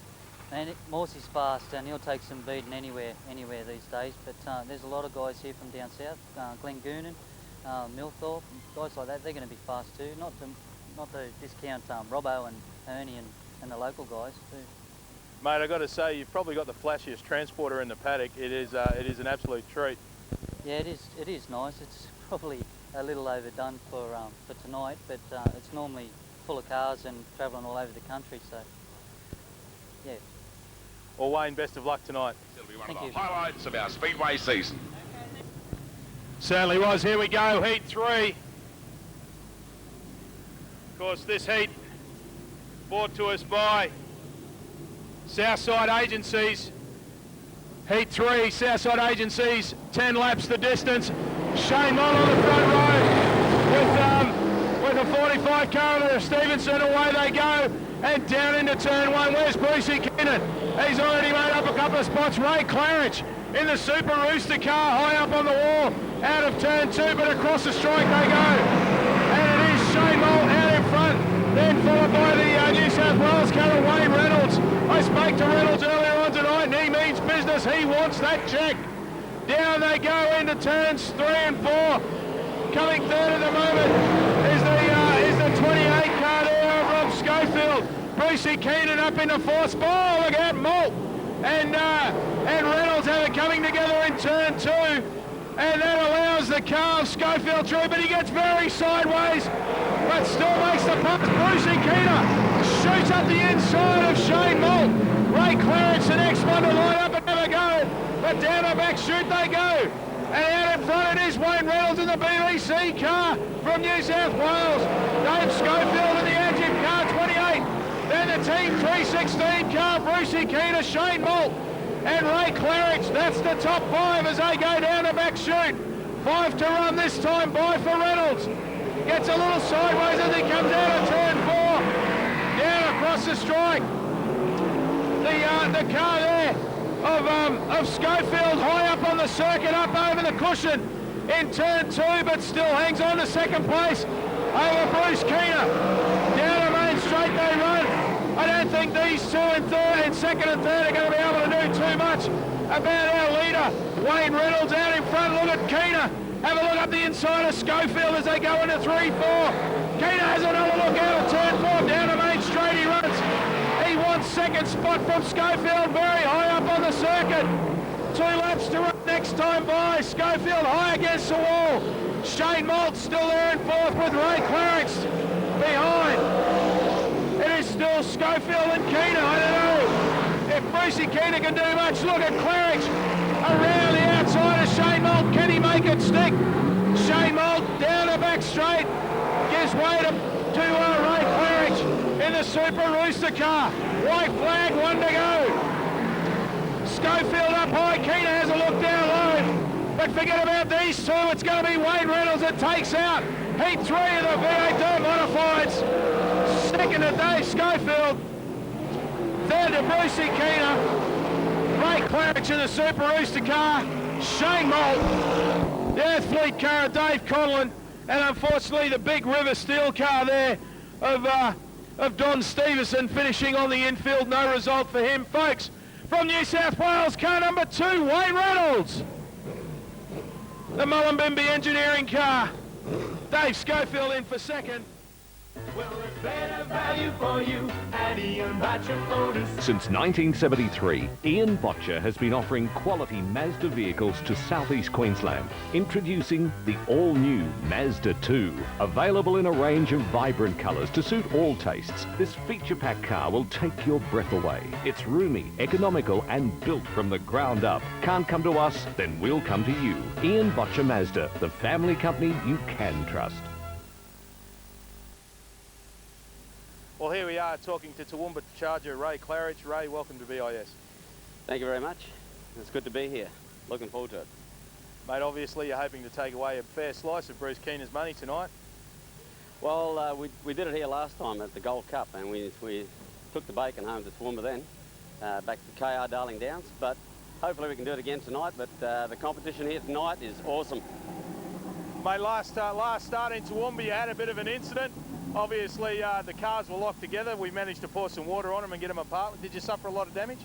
Speaker 10: man, Morse is fast and he'll take some beating anywhere these days, but there's a lot of guys here from down south, Glenn Goonan, Milthorpe, guys like that, they're going to be fast too, not to discount Robbo and Ernie and the local guys too.
Speaker 2: Mate, I've got to say, you've probably got the flashiest transporter in the paddock. It is an absolute treat.
Speaker 10: Yeah, it is nice. It's probably a little overdone for tonight, but it's normally full of cars and travelling all over the country, so yeah.
Speaker 2: Well, Wayne, best of luck tonight.
Speaker 6: It'll be one of the highlights of our Speedway season.
Speaker 5: Certainly was. Here we go, heat 3. Of course, this heat brought to us by Southside Agencies. Heat 3, Southside Agencies, 10 laps the distance. Shane Moll on the front row with a 45 car of Stevenson. Away they go and down into turn 1. Where's Brucey Kiehne? He's already made up a couple of spots. Ray Claridge in the Super Rooster car, high up on the wall, out of turn 2, but across the strike they go. And it is Shane Moll out in front, then followed by the New South Wales car of Wayne Reynolds. I spoke to Reynolds earlier on tonight and he means business. He wants that check. Down they go into turns 3 and 4. Coming third at the moment is the 28 car there of Rob Schofield. Brucey Kiehne up into 4th spot. Oh, look out, Moll and Reynolds have it coming together in turn 2. And that allows the car of Schofield through, but he gets very sideways, but still makes the pass. Brucey Kiehne shoots up the inside of Shane Moll. Ray Clarence, the next one to line up and never go, but down the back chute they go. And out in front it is Wayne Reynolds in the BBC car from New South Wales. Dave Schofield in the Agip car, 28. Then the Team 316 car, Brucey Kiehne, Shane Moll, and Ray Claridge. That's the top 5 as they go down the back chute. 5 to run this time by for Reynolds. Gets a little sideways as he comes out of turn 4. Down across the strike. The car there of Schofield high up on the circuit, up over the cushion in turn 2, but still hangs on to second place over Bruce Kiehne. Down the main straight they run. I don't think these two in second and third are going to be able to do too much about our leader, Wayne Reynolds, out in front. Look at Kiehne. Have a look up the inside of Schofield as they go into 3-4. Kiehne has another look out of turn 4. Down the main straight he runs. He wants second spot from Schofield, very high up on the circuit. 2 laps to run next time by. Schofield high against the wall. Shane Moll still there in 4th with Ray Clarence behind. It is still Schofield and Kiehne. I don't know if Brucey Kiehne can do much. Look at Claridge around the outside of Shane Moll. Can he make it stick? Shane Moll down the back straight. Gives way to Ray Claridge in the Super Rooster car. White flag, 1 to go. Schofield up high. Kiehne has a look down low. But forget about these two. It's going to be Wayne Reynolds that takes out Heat 3 of the V8 Dirt Modifieds. Second to Dave Schofield. Third to Brucey Kiehne. Ray Claridge in the Super Rooster car. Shane Moll. The Earth Fleet car of Dave Conlon. And unfortunately the big River Steel car there of Don Stevenson finishing on the infield. No result for him. Folks, from New South Wales, car number 2, Wayne Reynolds. The Mullumbimby Engineering car. Dave Schofield in for second.
Speaker 11: Well, there's better value for you at Ian Botcher Motors.
Speaker 12: Since 1973, Ian Botcher has been offering quality Mazda vehicles to southeast Queensland. Introducing the all-new Mazda 2. Available in a range of vibrant colours to suit all tastes, this feature-packed car will take your breath away. It's roomy, economical and built from the ground up. Can't come to us? Then we'll come to you. Ian Botcher Mazda, the family company you can trust.
Speaker 2: Well, here we are talking to Toowoomba Charger Ray Claridge. Ray, welcome to BIS.
Speaker 13: Thank you very much. It's good to be here. Looking forward to it.
Speaker 2: Mate, obviously you're hoping to take away a fair slice of Bruce Kiehne's money tonight.
Speaker 13: Well, we did it here last time at the Gold Cup, and we took the bacon home to Toowoomba then, back to KR Darling Downs, but hopefully we can do it again tonight. But the competition here tonight is awesome.
Speaker 2: Mate, last start in Toowoomba you had a bit of an incident. Obviously the cars were locked together. We managed to pour some water on them and get them apart. Did you suffer a lot of damage?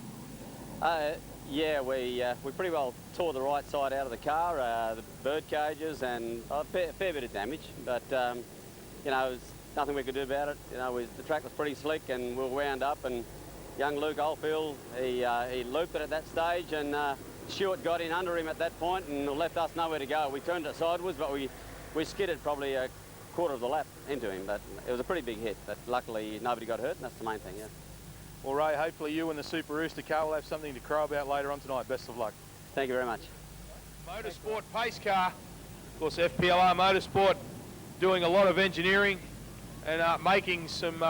Speaker 13: Yeah, we pretty well tore the right side out of the car, the bird cages, and a fair bit of damage. But you know, there's nothing we could do about it. You know, the track was pretty slick, and we were wound up. And young Luke Oldfield, he looped it at that stage, and Stewart got in under him at that point and left us nowhere to go. We turned it sideways, but we skidded probably a quarter of the lap into him, but it was a pretty big hit, but luckily nobody got hurt, and that's the main thing, yeah.
Speaker 2: Well, Ray, hopefully you and the Super Rooster car will have something to crow about later on tonight. Best of luck.
Speaker 13: Thank you very much.
Speaker 5: Motorsport pace car Of course, FPLR Motorsport doing a lot of engineering and making some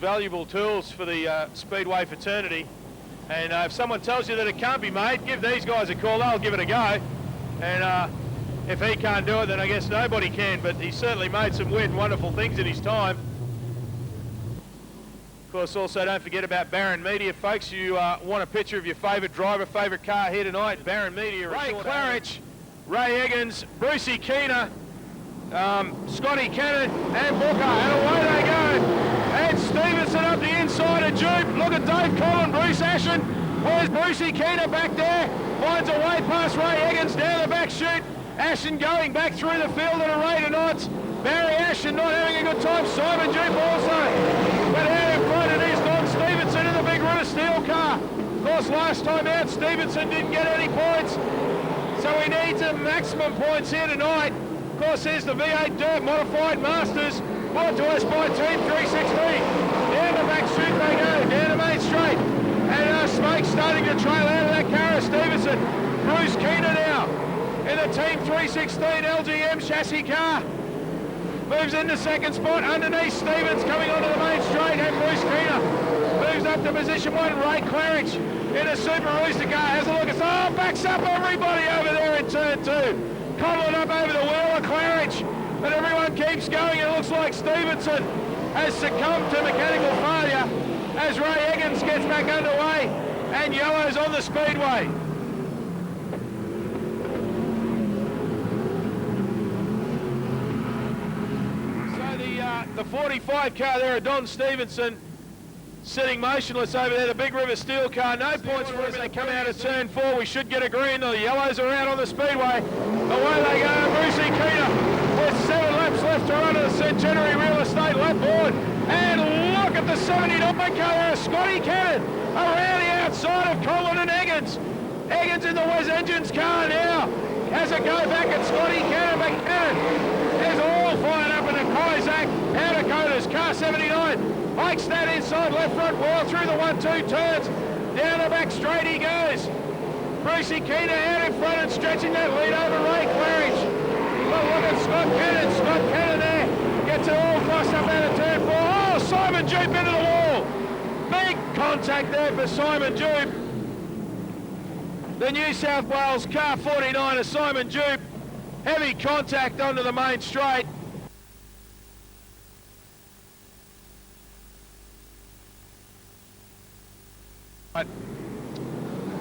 Speaker 5: valuable tools for the Speedway fraternity. And if someone tells you that it can't be made, give these guys a call, they'll give it a go. And if he can't do it, then I guess nobody can, but he certainly made some weird and wonderful things in his time. Of course, also don't forget about Barron Media, folks. You want a picture of your favourite driver, favourite car here tonight, Barron Media. Ray Claridge, Ray Eggins, Brucey Kiehne, Scotty Cannon and Booker, and away they go. And Stevenson up the inside of Jupe. Look at Dave Collin, Bruce Ashen. Where's Brucey Kiehne back there? Finds a way past Ray Eggins down the back chute. Ashen going back through the field at a rate of knots. Barry Ashen not having a good time. Simon Jupe also. But out in front it is Don Stevenson in the Big River Steel car. Of course, last time out, Stevenson didn't get any points. So he needs a maximum points here tonight. Of course, there's the V8 Dirt Modified Masters, brought to us by Team 316. Down the back chute they go, down the main straight. And smoke starting to trail out of that car of Stevenson. Bruce Kiehne now in the Team 316 LGM chassis car. Moves into second spot underneath Stevens, coming onto the main straight, and Bruce Kiehne moves up to position 1. Ray Claridge in a Super Rooster car has a look at, backs up everybody over there in turn 2. Collin up over the wheel of Claridge, but everyone keeps going. It looks like Stevenson has succumbed to mechanical failure as Ray Eggins gets back underway, and yellow's on the speedway. So the 45 car there of Don Stevenson sitting motionless over there, the Big River Steel car, no points for us. They come out of turn 4, we should get a green. The yellows are out on the speedway. Away they go, Brucey Kiehne with 7 laps left to run at the Centenary Real Estate lap board. And look at the 79 car there, Scotty Cannon around the outside of Collin and Eggins. Eggins in the Wes Engines car now has a go back at Scotty Cannon, but Cannon is all fired up in a Kaisak out of Dakota's car 79. Hikes that inside left front wheel through the 1-2 turns. Down the back straight he goes. Brucey Kiehne out in front and stretching that lead over Ray Claridge. But look at Scott Cannon. Scott Cannon there gets it all crossed up out of turn 4. Oh, Simon Jupe into the wall. Big contact there for Simon Jupe. The New South Wales car 49 of Simon Jupe. Heavy contact onto the main straight.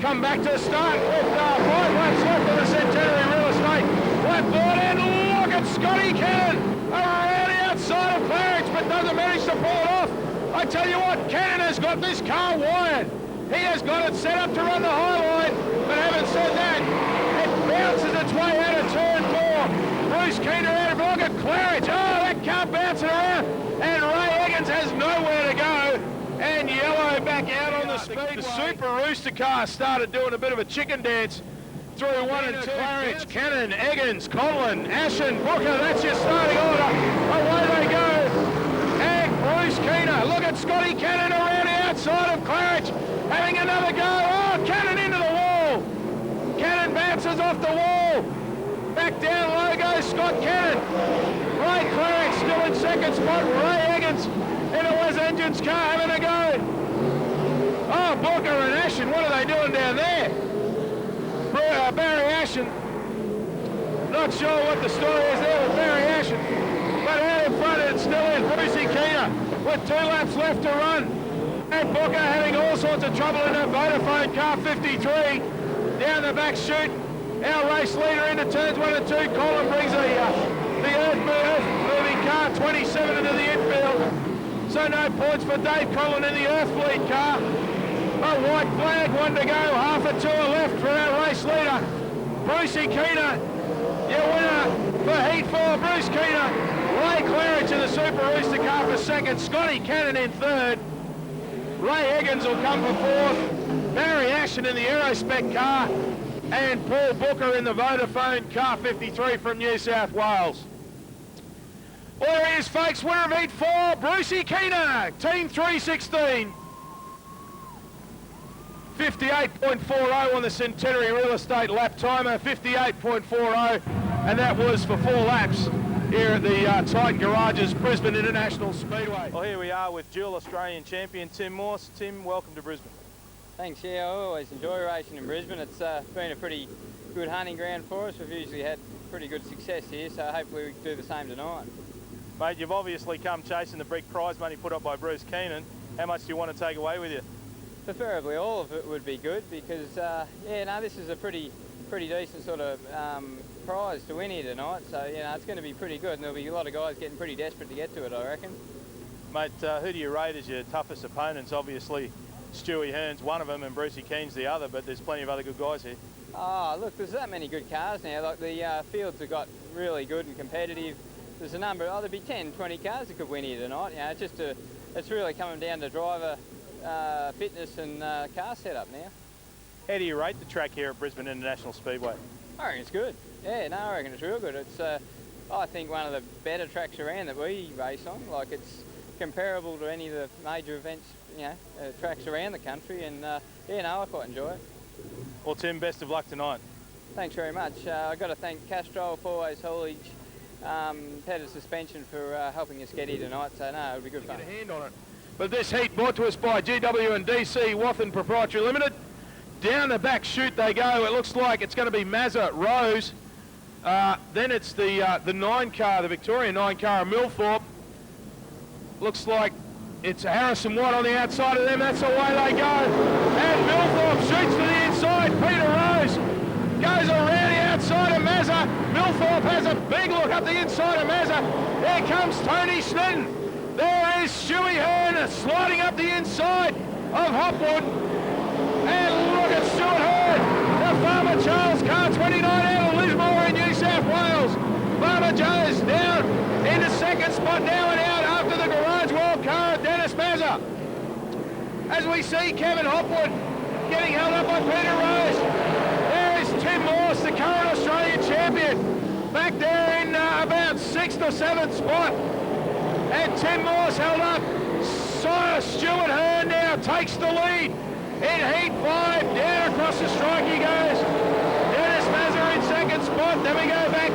Speaker 5: Come back to the start with 5 laps left on the Centenary Real Estate lap board, and look at Scotty Cannon around the outside of Claridge, but doesn't manage to pull it off. I tell you what, Cannon has got this car wired. He has got it set up to run the high line, but having said that, it bounces its way out of turn 4. Bruce Kiehne out of it. Look at Claridge. Oh, that car bouncing around, and Ray Eggins has nowhere to go. And yellow back out on the speedway. The Super Rooster car started doing a bit of a chicken dance through 1 and 2. Claridge, Cannon, Eggins, Collin, Ashen, Booker, that's your starting order. Away they go. And Bruce Kiehne, look at Scotty Cannon around the outside of Claridge, having another go. Oh, Cannon into the wall. Cannon bounces off the wall. Back down low goes Scott Cannon. Ray Claridge still in second spot. Ray Eggins in a Wes Engines car having a go. Oh, Booker and Ashen, what are they doing down there? Barry Ashen, not sure what the story is there with Barry Ashen, but out in front it's still in Brucey Kiehne with 2 laps left to run. And Booker having all sorts of trouble in that Vodafone car 53. Down the back chute, our race leader into turns 1 and 2. Collin brings the earth-moving car 27 into the infield. So no points for Dave Collin in the Earth Fleet car. A white flag, 1 to go, half a tour left for our race leader. Brucey Kiehne, your winner for Heat 4, Bruce Kiehne. Ray Claridge in the Super Rooster car for second. Scotty Cannon in third. Ray Eggins will come for fourth. Barry Ashen in the Aerospec car. And Paul Booker in the Vodafone car 53 from New South Wales. Well, there he is, folks. Winner of Heat 4, Brucey Kiehne, Team 316. 58.40 on the Centenary Real Estate lap timer, 58.40, and that was for 4 laps here at the Titan Garages, Brisbane International Speedway.
Speaker 2: Well, here we are with dual Australian champion Tim Morse. Tim, welcome to Brisbane.
Speaker 8: Thanks, yeah, I always enjoy racing in Brisbane. It's been a pretty good hunting ground for us. We've usually had pretty good success here, so hopefully we can do the same tonight.
Speaker 2: Mate, you've obviously come chasing the big prize money put up by Bruce Kiehne. How much do you want to take away with you?
Speaker 8: Preferably all of it would be good because, yeah, no, this is a pretty decent sort of prize to win here tonight. So, you know, it's going to be pretty good and there'll be a lot of guys getting pretty desperate to get to it, I reckon.
Speaker 2: Mate, who do you rate as your toughest opponents? Obviously, Stewie Hearn's one of them and Brucey Keene's the other, but there's plenty of other good guys here.
Speaker 8: Oh, look, there's that many good cars now. Like the fields have got really good and competitive. There's a number, there'd be 10, 20 cars that could win here tonight. You know, it's really coming down to driver fitness and car setup now.
Speaker 2: How do you rate the track here at Brisbane International Speedway?
Speaker 8: I reckon it's good. Yeah, no, I reckon it's real good. It's, I think, one of the better tracks around that we race on. Like, it's comparable to any of the major events, you know, tracks around the country, and yeah, no, I quite enjoy it.
Speaker 2: Well, Tim, best of luck tonight.
Speaker 8: Thanks very much. I've got to thank Castrol, Fourways Haulage, Pedal Suspension for helping us get here tonight, so no, it'll be good fun.
Speaker 5: Get a hand on it. But this heat brought to us by GW and DC Wathen Proprietary Limited. Down the back chute they go. It looks like it's going to be Mazza Rose. Then it's the 9 car, the Victorian 9 car of Millthorpe. Looks like it's Harrison Watt on the outside of them. That's the way they go. And Millthorpe shoots to the inside. Peter Rose goes around the outside of Mazza. Millthorpe has a big look up the inside of Mazza. There comes Tony Snedden. There is Stewie Hearn sliding up the inside of Hopwood. And look at Stuart Hearn, the Farmer Charles car 29 out of Lismore in New South Wales. Farmer Joe's down into second spot now and out after the Garage World car of Dennis Mazza. As we see Kevin Hopwood getting held up by Peter Rose. There is Tim Morse, the current Australian champion, back there in about 6th or 7th spot. And Tim Morse held up. Stuart Hearn now takes the lead in heat 5. Down across the strike he goes. Dennis Mazza in second spot. Then we go back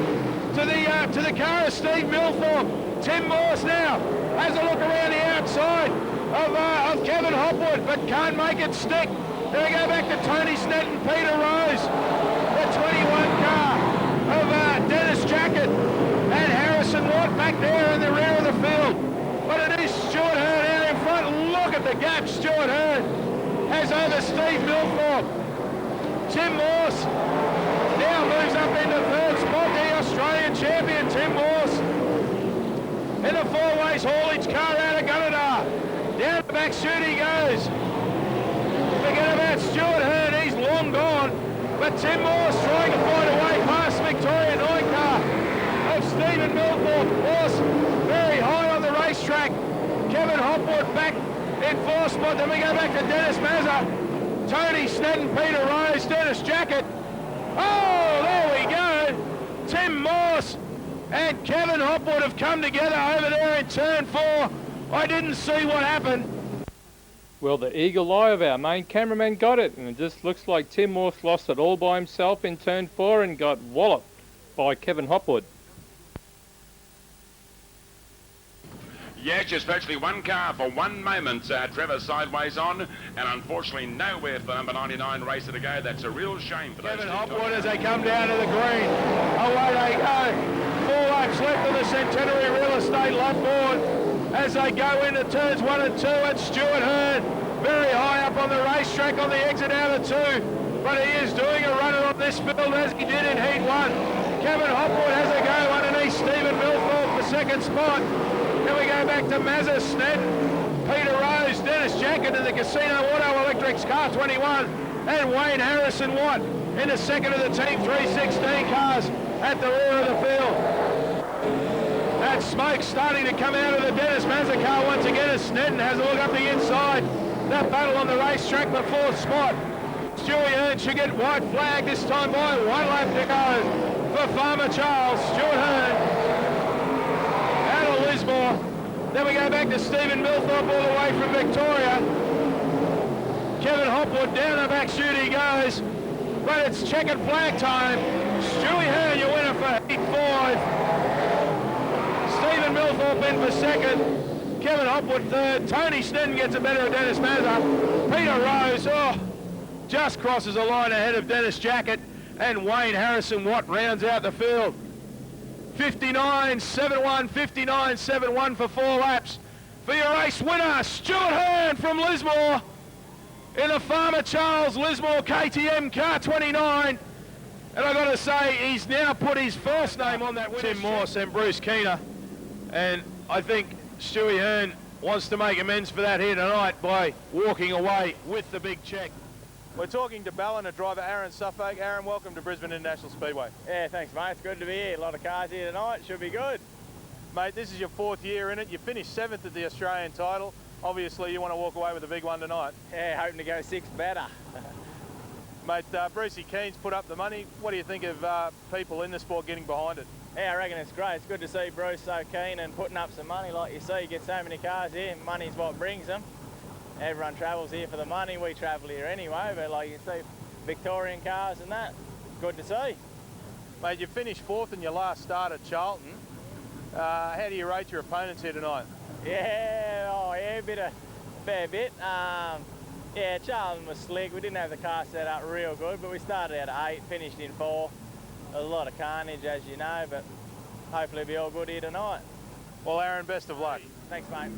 Speaker 5: to the car of Steve Millthorpe. Tim Morse now has a look around the outside of Kevin Hopwood, but can't make it stick. Then we go back to Tony Snedden, Peter Rose, the 21 car of Dennis Jacket, and Harrison Watt back there in the rear of the field. But it is Stuart Hearn out in front. Look at the gap Stuart Hearn has over Steve Millthorpe. Tim Morse now moves up into 3rd spot, the Australian champion Tim Morse. In the Fourways Haulage car out of Gunnedah. Down the back chute he goes. Forget about Stuart Hearn, he's long gone. But Tim Morse trying to find a way past Victoria 9 car of Stephen Millthorpe. Morse very high on the racetrack. Kevin Hopwood back in 4th spot. Then we go back to Dennis Mazza, Tony Snedden, Peter Rose, Dennis Jacket. Oh, there we go. Tim Morse and Kevin Hopwood have come together over there in turn 4. I didn't see what happened.
Speaker 7: Well, the eagle eye of our main cameraman got it, and it just looks like Tim Morse lost it all by himself in turn 4 and got walloped by Kevin Hopwood.
Speaker 6: Yes, just virtually one car for one moment. Trevor sideways on, and unfortunately nowhere for number 99 racer to go. That's a real shame for
Speaker 5: Kevin
Speaker 6: those
Speaker 5: Hopwood as they come down to the green. Away they go. 4 laps left of the Centenary Real Estate lap board. As they go into turns 1 and 2, it's Stuart Hearn very high up on the racetrack on the exit out of 2. But he is doing a runner on this field as he did in heat 1. Kevin Hopwood has a go underneath Stephen Millthorpe for 2nd spot. Then we go back to Mazza Snedden, Peter Rose, Dennis Jacket in the Casino Auto Electrics car 21, and Wayne Harrison Watt in the 2nd of the Team 316 cars at the rear of the field. That smoke starting to come out of the Dennis Mazza car once again as Snedden has a look up the inside. That battle on the racetrack for 4th spot. Stewie Hearn should get white flag this time by 1 lap to go for Farmer Charles. Stuart Hearn out of Lismore. Then we go back to Stephen Millthorpe all the way from Victoria. Kevin Hopwood down the back chute he goes. But it's checkered flag time. Stewie Hearn, your winner for Heat 5. Stephen Milthorpe in for second. Kevin Hopwood third. Tony Snedden gets a better of Dennis Mazza. Peter Rose, just crosses the line ahead of Dennis Jackett. And Wayne Harrison Watt rounds out the field. 59.71, 59.71 for 4 laps. For your race winner, Stuart Hearn from Lismore. In the Farmer Charles Lismore KTM car 29. And I've got to say, he's now put his first name on that winner. Tim Morse and Bruce Kiehne. And I think Stewie Hearn wants to make amends for that here tonight by walking away with the big check.
Speaker 2: We're talking to Ballina driver Aaron Suffolk. Aaron, welcome to Brisbane International Speedway.
Speaker 8: Yeah, thanks, mate. It's good to be here. A lot of cars here tonight. Should be good.
Speaker 2: Mate, this is your 4th year in it. You finished 7th at the Australian title. Obviously, you want to walk away with a big one tonight.
Speaker 8: Yeah, hoping to go 6th better.
Speaker 2: Mate, Brucey Keene's put up the money. What do you think of people in the sport getting behind it?
Speaker 8: Yeah, I reckon it's great. It's good to see Bruce so keen and putting up some money. Like you see, you get so many cars here. Money's what brings them. Everyone travels here for the money. We travel here anyway, but like you see, Victorian cars and that, good to see.
Speaker 2: Mate, you finished 4th in your last start at Charlton. How do you rate your opponents here tonight?
Speaker 8: Yeah, fair bit. Yeah, Charlton was slick. We didn't have the car set up real good, but we started out at 8, finished in 4. There was a lot of carnage, as you know, but hopefully it'll be all good here tonight.
Speaker 2: Well, Aaron, best of luck.
Speaker 8: Thanks, mate.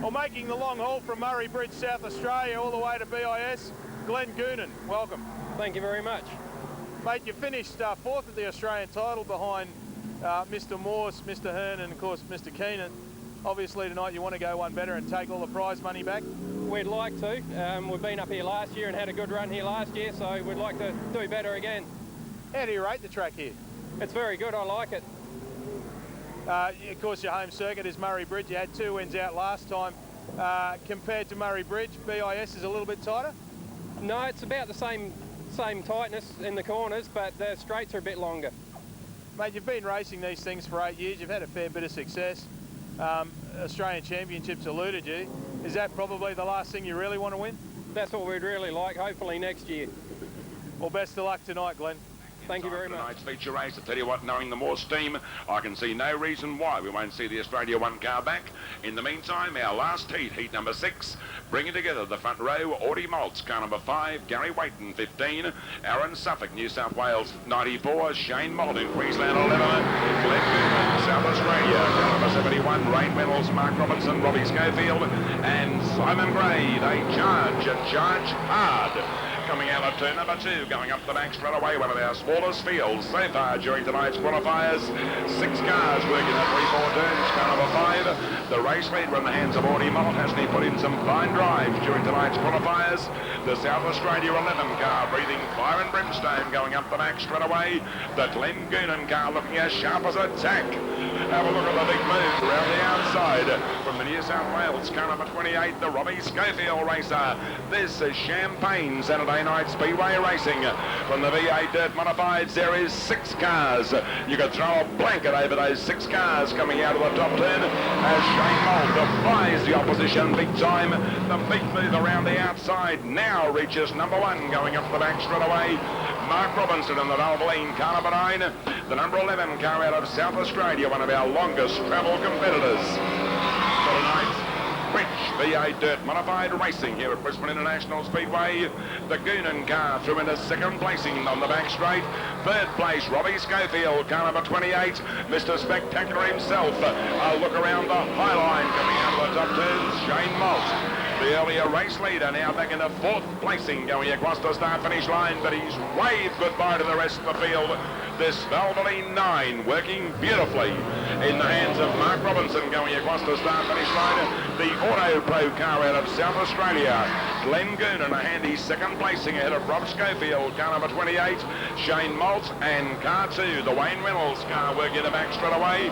Speaker 2: Well, making the long haul from Murray Bridge, South Australia, all the way to BIS, Glenn Goonan, welcome.
Speaker 14: Thank you very much.
Speaker 2: Mate, you finished 4th at the Australian title behind Mr. Morse, Mr. Hearn and, of course, Mr. Kiehne. Obviously, tonight you want to go one better and take all the prize money back?
Speaker 14: We'd like to. We've been up here last year and had a good run here last year, so we'd like to do better again.
Speaker 2: How do you rate the track here?
Speaker 14: It's very good. I like it.
Speaker 2: Of course, your home circuit is Murray Bridge. You had 2 wins out last time. Compared to Murray Bridge, BIS is a little bit tighter?
Speaker 14: No, it's about the same tightness in the corners, but the straights are a bit longer.
Speaker 2: Mate, you've been racing these things for 8 years. You've had a fair bit of success. Australian Championships eluded you. Is that probably the last thing you really want to win?
Speaker 14: That's what we'd really like, hopefully next year.
Speaker 2: Well, best of luck tonight, Glenn.
Speaker 14: Thank you very much.
Speaker 6: Tonight's feature race, I tell you what, knowing the Morse team, I can see no reason why we won't see the Australia 1 car back. In the meantime, our last heat, heat number 6, bringing together the front row, Audie Maltz, car number 5, Gary Waiton, 15, Aaron Suffolk, New South Wales, 94, Shane Moult in Queensland, 11, Glenn Goonan, South Australia, car number 71, Rain Reynolds, Mark Robinson, Robbie Schofield, and Simon Gray. They charge hard. Coming out of turn number 2, going up the back straight away, one of our smallest fields so far during tonight's qualifiers. 6 cars working at 3-4 turns, car number 5. The race leader in the hands of Audie Moult has he put in some fine drives during tonight's qualifiers. The South Australia 11 car breathing fire and brimstone going up the back straight away. The Glenn Goonan car looking as sharp as a tack. Have a look at the big move around the outside from the New South Wales car number 28, the Robbie Schofield racer. This is Champagne Saturday Night Speedway Racing. From the V8 Dirt Modifieds, there is 6 cars. You could throw a blanket over those 6 cars coming out of the top turn as Shane Moult defies the opposition big time. The big move around the outside now reaches number 1 going up the back straight away. Mark Robinson in the Valvoline car number 9. The number 11 car out of South Australia, one of our longest travel competitors. For tonight's French V8 Dirt Modified Racing here at Brisbane International Speedway. The Goonan car through into 2nd placing on the back straight. 3rd place, Robbie Schofield, car number 28. Mr. Spectacular himself. A look around the high line coming out of the top turns, Shane Moult. The earlier race leader now back into 4th placing going across the start-finish line, but he's waved goodbye to the rest of the field. This Valvoline 9 working beautifully in the hands of Mark Robinson going across the start-finish line. The Auto Pro car out of South Australia. Glenn Goonan a handy 2nd placing ahead of Rob Schofield, car number 28. Shane Moult and car 2, the Wayne Reynolds car working the back straight away.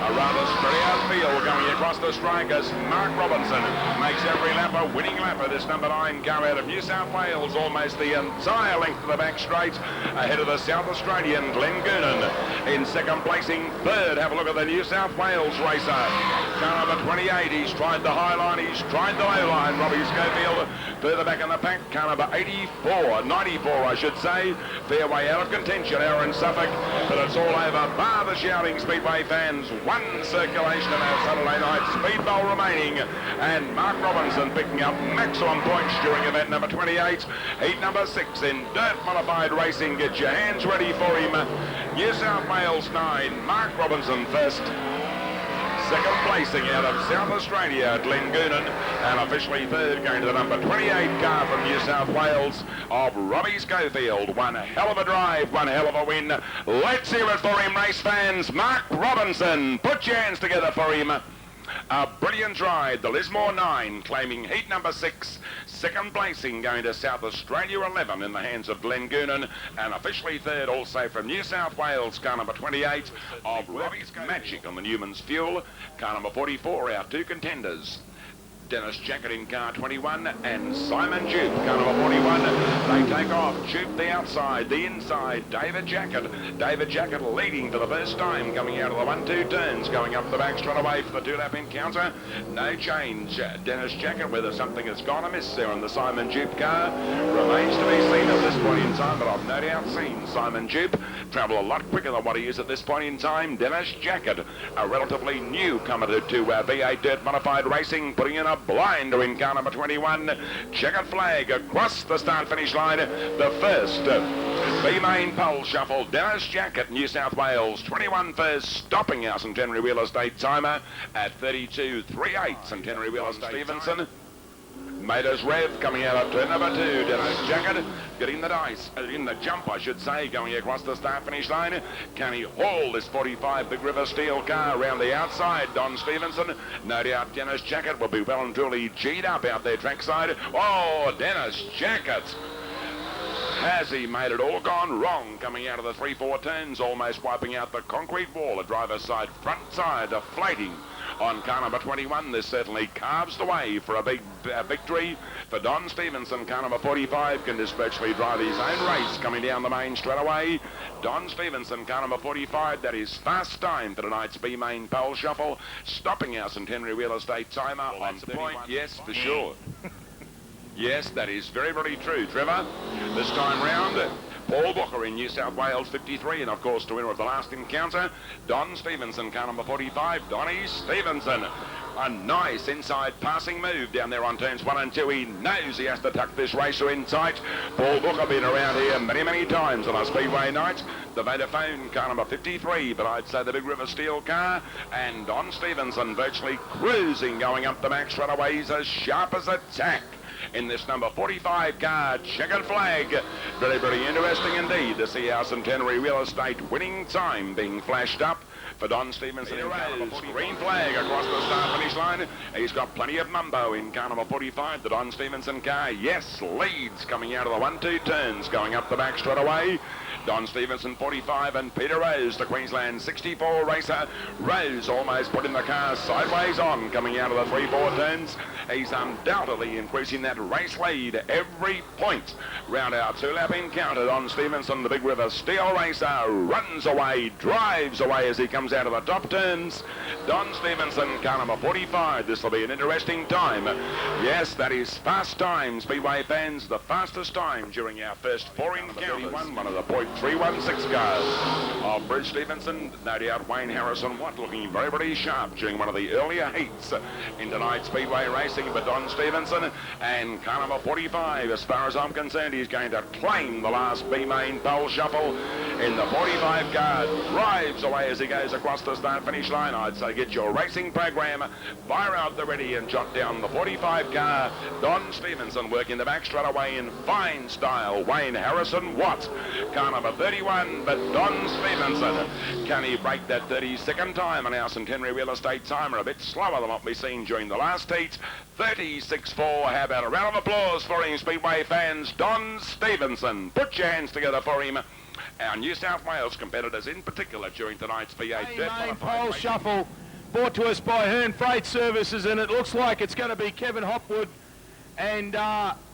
Speaker 6: A rather spread out field going across the strikers. Mark Robinson makes every lap a winning lapper. This number 9 car out of New South Wales, almost the entire length of the back straight, ahead of the South Australian Glenn Goonan. In second placing, third. Have a look at the New South Wales racer. Car number 28, he's tried the high line, he's tried the low line. Robbie Schofield further back in the pack. Car number 94 I should say. Fairway out of contention, Aaron Suffolk, but it's all over. Bar the shouting Speedway fans. One circulation of our Saturday night speed bowl remaining, and Mark Robinson picking up maximum points during event number 28. Heat number 6 in dirt modified racing. Get your hands ready for him. New South Wales 9, Mark Robinson first. Second placing out of South Australia, Glenn Goonan, and officially third going to the number 28 car from New South Wales of Robbie Schofield. One hell of a drive, one hell of a win. Let's hear it for him, race fans. Mark Robinson, put your hands together for him. A brilliant ride, the Lismore 9 claiming heat number 6. Second placing going to South Australia 11 in the hands of Glenn Goonan, and officially third also from New South Wales, car number 28 of Robbie's Magic on the Newman's Fuel. Car number 44, our two contenders. Dennis Jacket in car 21 and Simon Jupe, car number 41. They take off. Jupe the outside, the inside. David Jacket leading for the first time, coming out of the 1-2 turns, going up the back straight away for the 2-lap encounter. No change. Dennis Jacket, whether something has gone amiss there in the Simon Jupe car remains to be seen at this point in time, but I've no doubt seen Simon Jupe travel a lot quicker than what he is at this point in time. Dennis Jacket, a relatively newcomer to V8 Dirt Modified Racing, putting in a blinder in car number 21. Checkered flag across the start-finish line. The first B-main pole shuffle. Dennis Jacket, New South Wales, 21 first, stopping our Centenary Real Estate timer at 32.38. Centenary Real Estate Stevenson. Mater's Rev coming out of turn number 2. Dennis Jacket getting the dice, in the jump I should say, going across the start-finish line. Can he haul this 45 Big River Steel car around the outside? Don Stevenson, no doubt Dennis Jacket will be well and truly G'd up out there trackside. Oh, Dennis Jacket! Has he made it all gone wrong coming out of the 3-4 turns, almost wiping out the concrete wall, a driver's side, front side, deflating on car number 21. This certainly carves the way for a big victory for Don Stevenson. Car number 45 can just virtually drive his own race coming down the main straight away. Don Stevenson, car number 45, that is fast time for tonight's B-main pole shuffle, stopping our Centenary Real Estate timer on the point. Yes, for sure. Yes, that is very, very true, Trevor. This time round, Paul Booker in New South Wales 53, and of course the winner of the last encounter, Don Stevenson, car number 45, Donnie Stevenson. A nice inside passing move down there on turns 1 and 2. He knows he has to tuck this racer in tight. Paul Booker been around here many, many times on a speedway night. The Vodafone, car number 53, but I'd say the Big River Steel car, and Don Stevenson virtually cruising going up the back straight away. He's as sharp as a tack in this number 45 car, checkered flag. Very, very interesting indeed to see our Centenary Real Estate winning time being flashed up for Don Stevenson. Green flag across the start-finish line. He's got plenty of mumbo in car number 45, the Don Stevenson car. Yes, leads coming out of the 1-2 turns, going up the back straight away. Don Stevenson 45 and Peter Rose, the Queensland 64 racer. Rose almost putting the car sideways on coming out of the 3-4 turns. He's undoubtedly increasing that race lead every point round our 2-lap encounter. Don Stevenson, the Big River Steel racer, runs away, drives away as he comes out of the top turns. Don Stevenson, car number 45. This will be an interesting time. Yes, that is fast time, Speedway fans. The fastest time during our first 4 encounters. One of the .316 cars of Bruce Stevenson. No doubt Wayne Harrison Watt looking very, very sharp during one of the earlier heats in tonight's Speedway racing. But Don Stevenson and car number 45, as far as I'm concerned, he's going to claim the last B-main pole shuffle in the 45 car. Drives away as he goes across the start-finish line. I'd say get your racing program, fire out the ready and jot down the 45 car. Don Stevenson working the back straight away in fine style. Wayne Harrison Watt car number 31, but Don Stevenson. Can he break that 32nd time on our Centenary Real Estate timer? A bit slower than what we've seen during the last heat. 36.4. How about a round of applause for him, Speedway fans? Don Stevenson. Put your hands together for him. Our New South Wales competitors in particular during tonight's V8 Dirt
Speaker 5: Main
Speaker 6: Modified
Speaker 5: pole
Speaker 6: racing.
Speaker 5: shuffle brought to us by Hearn Freight Services, and it looks like it's going to be Kevin Hopwood and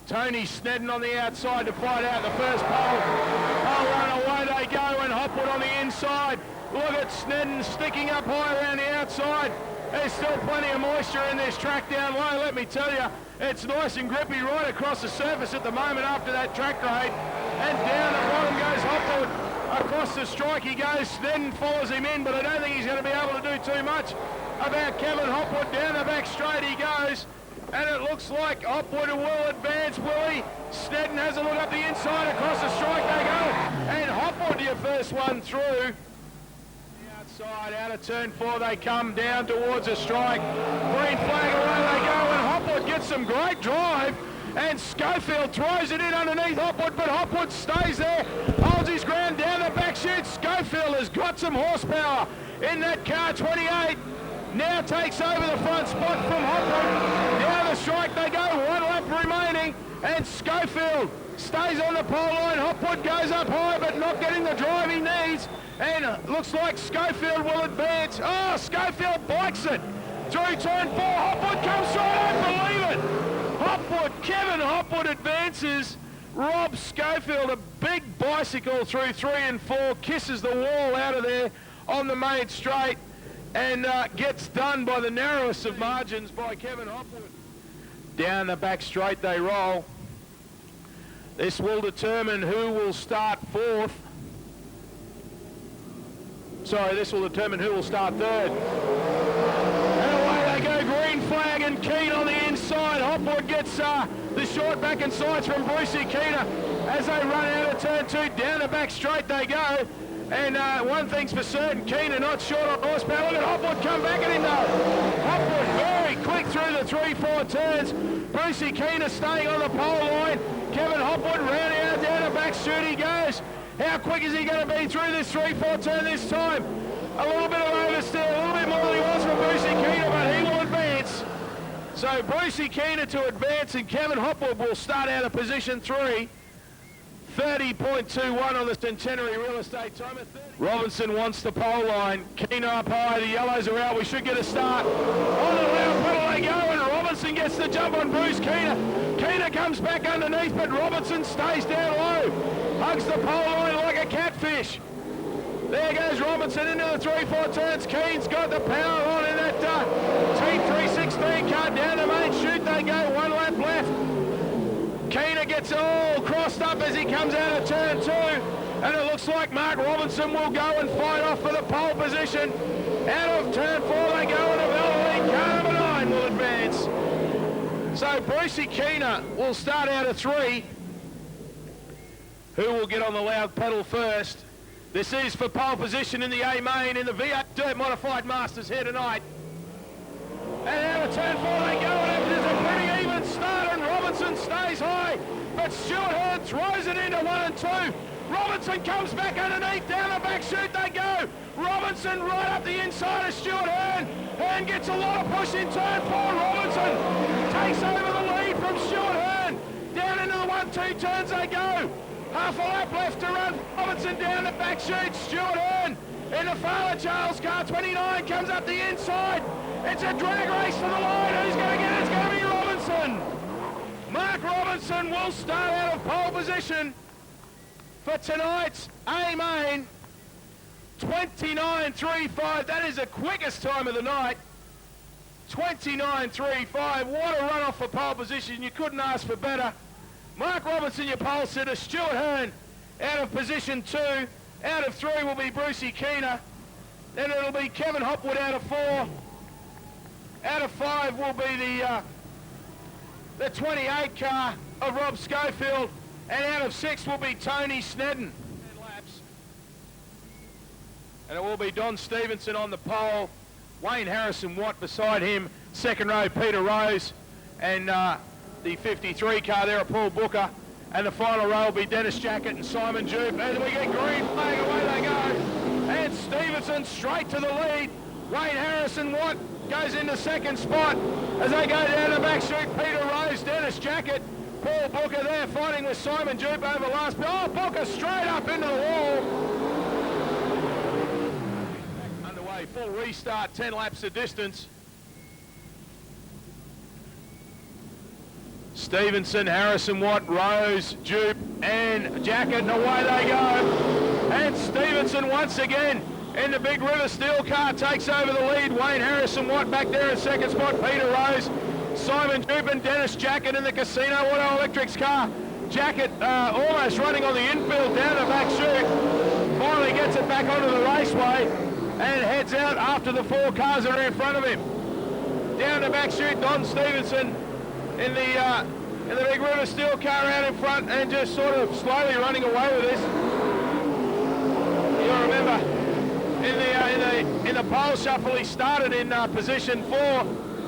Speaker 5: Tony Snedden on the outside to fight out the first pole. Pole run, away they go, and Hopwood on the inside. Look at Snedden sticking up high around the outside. There's still plenty of moisture in this track down low, let me tell you. It's nice and grippy right across the surface at the moment after that track grade. And down the bottom goes Hopwood. Across the strike he goes, Snedden follows him in, but I don't think he's going to be able to do too much about Kevin Hopwood. Down the back straight he goes, and it looks like Hopwood will advance, will he? Snedden has a look up the inside, across the strike they go, and Hopwood, your first one through. The outside, out of turn 4 they come, down towards a strike. Green flag, away they go, and Hopwood gets some great drive. And Schofield throws it in underneath Hopwood, but Hopwood stays there, holds his ground down the back chute. Schofield has got some horsepower in that car, 28. Now takes over the front spot from Hopwood. Down the strike they go, 1 lap remaining, and Schofield stays on the pole line. Hopwood goes up high, but not getting the drive he needs. And looks like Schofield will advance. Oh, Schofield bikes it through turn 4. Hopwood comes through, I don't believe it. Hopwood, Kevin Hopwood advances. Rob Schofield, a big bicycle through 3 and 4, kisses the wall out of there on the main straight, and gets done by the narrowest of margins by Kevin Hopwood. Down the back straight they roll. This will determine who will start 4th. Sorry, this will determine who will start 3rd. And away they go, green flag, and Kiehne on the inside. Hopwood gets the short back and sides from Brucey Kiehne as they run out of turn 2. Down the back straight they go. And one thing's for certain, Kiehne not short on horsepower. Look at Hopwood come back at him though. Hopwood very quick through the 3-4 turns. Brucey Kiehne staying on the pole line. Kevin Hopwood rounding out down the back chute he goes. How quick is he going to be through this 3-4 turn this time? A little bit of oversteer, a little bit more than he was from Brucey Kiehne, but he will advance. So Brucey Kiehne to advance, and Kevin Hopwood will start out of position 3. 30.21 on the Centenary Real Estate timer. Robinson wants the pole line. Kiehne up high, the yellows are out. We should get a start. On the loud pedal they go, and Robinson gets the jump on Bruce Kiehne. Kiehne comes back underneath, but Robinson stays down low. Hugs the pole line like a catfish. There goes Robinson into the 3-4 turns. Kiehne's got the power on in that T316 car. Down the main chute they go, 1 lap left. Kiehne gets all crossed up as he comes out of turn 2. And it looks like Mark Robinson will go and fight off for the pole position. Out of turn 4 they go, and a Valvoline car number 9 will advance. So Brucey Kiehne will start out of 3. Who will get on the loud pedal first? This is for pole position in the A main in the V8 Dirt Modified Masters here tonight. And out of turn 4 they go, and it is a pretty even start, and Robinson stays high, but Stuart Hearn throws it into 1 and 2. Robinson comes back underneath, down the back chute they go. Robinson right up the inside of Stuart Hearn. Hearn gets a lot of push in turn 4. Robinson takes over the lead from Stuart Hearn. Down into the 1-2 turns they go. Half a lap left to run. Robinson down the back chute. Stuart Hearn in the Father Charles car. 29 comes up the inside. It's a drag race to the line. Who's going to get it? It's going to be Robinson. Mark Robinson will start out of pole position for tonight's A main. 29.35. That is the quickest time of the night. 29.35. What a run off for pole position. You couldn't ask for better. Mark Robinson, your pole sitter. Stuart Hearn out of position 2. Out of 3 will be Brucey Kiehne. Then it'll be Kevin Hopwood out of 4. Out of 5 will be the 28 car of Rob Schofield. And out of 6 will be Tony Snedden. And it will be Don Stevenson on the pole. Wayne Harrison-Watt beside him. Second row, Peter Rose. And the 53 car there, Paul Booker. And the final row will be Dennis Jackett and Simon Jupe. And we get green flag, away they go. And Stevenson straight to the lead. Wayne Harrison Watt goes into second spot as they go down the back chute. Peter Rose, Dennis Jackett, Paul Booker there fighting with Simon Jupe over last. Oh, Booker straight up into the wall. Underway, full restart, 10 laps of distance. Stevenson, Harrison Watt, Rose, Jupe and Jackett, and away they go. And Stevenson once again in the Big River Steel car takes over the lead. Wayne Harrison Watt back there in second spot. Peter Rose, Simon Jupe and Dennis Jackett in the Casino Auto Electrics car. Jackett almost running on the infield down the back chute. Finally gets it back onto the raceway and heads out after the 4 cars that are in front of him. Down the back chute, Don Stevenson in the Big River Steel car out in front and just sort of slowly running away with this. You'll remember in the pole shuffle he started in position 4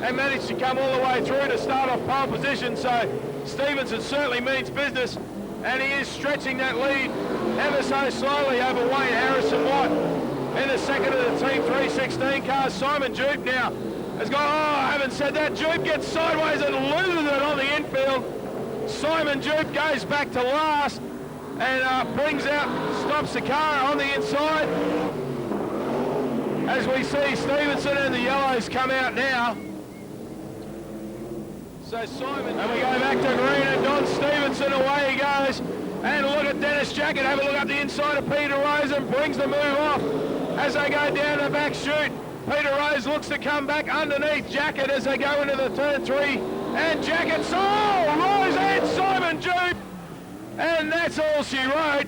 Speaker 5: and managed to come all the way through to start off pole position, so Stevenson certainly means business and he is stretching that lead ever so slowly over Wayne Harrison Watt. In the second of the Team 316 cars, Simon Jupe now has gone, oh, I haven't said that. Jupe gets sideways and loses it on the infield. Simon Jupe goes back to last and brings out, stops the car on the inside. As we see Stevenson and the yellows come out now. So Simon, and we go back to green and Don Stevenson, away he goes. And look at Dennis Jackett, have a look up the inside of Peter Rose and brings the move off as they go down the back chute. Peter Rose looks to come back underneath Jackett as they go into the turn 3. And Jackett, Rose and Simon Jupe. And that's all she wrote.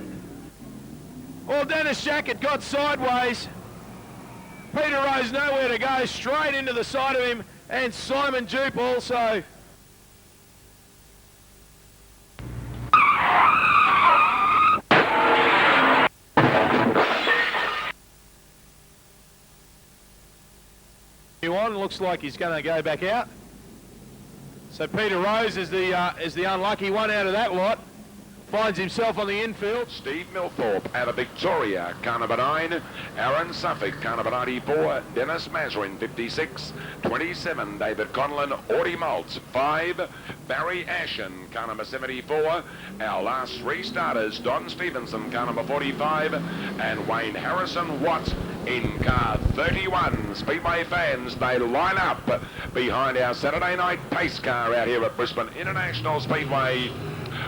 Speaker 5: Well, Dennis Jackett got sideways. Peter Rose nowhere to go, straight into the side of him. And Simon Jupe also. On looks like he's going to go back out. So Peter Rose is the unlucky one out of that lot. Finds himself on the infield.
Speaker 6: Steve Milthorpe out of Victoria, car number 9. Aaron Suffolk, car number 94. Dennis Mazrin, 56. 27, David Conlon. Audie Maltz, 5. Barry Ashen, car number 74. Our last 3 starters, Don Stevenson, car number 45. And Wayne Harrison Watt in car 31. Speedway fans, they line up behind our Saturday night pace car out here at Brisbane International Speedway.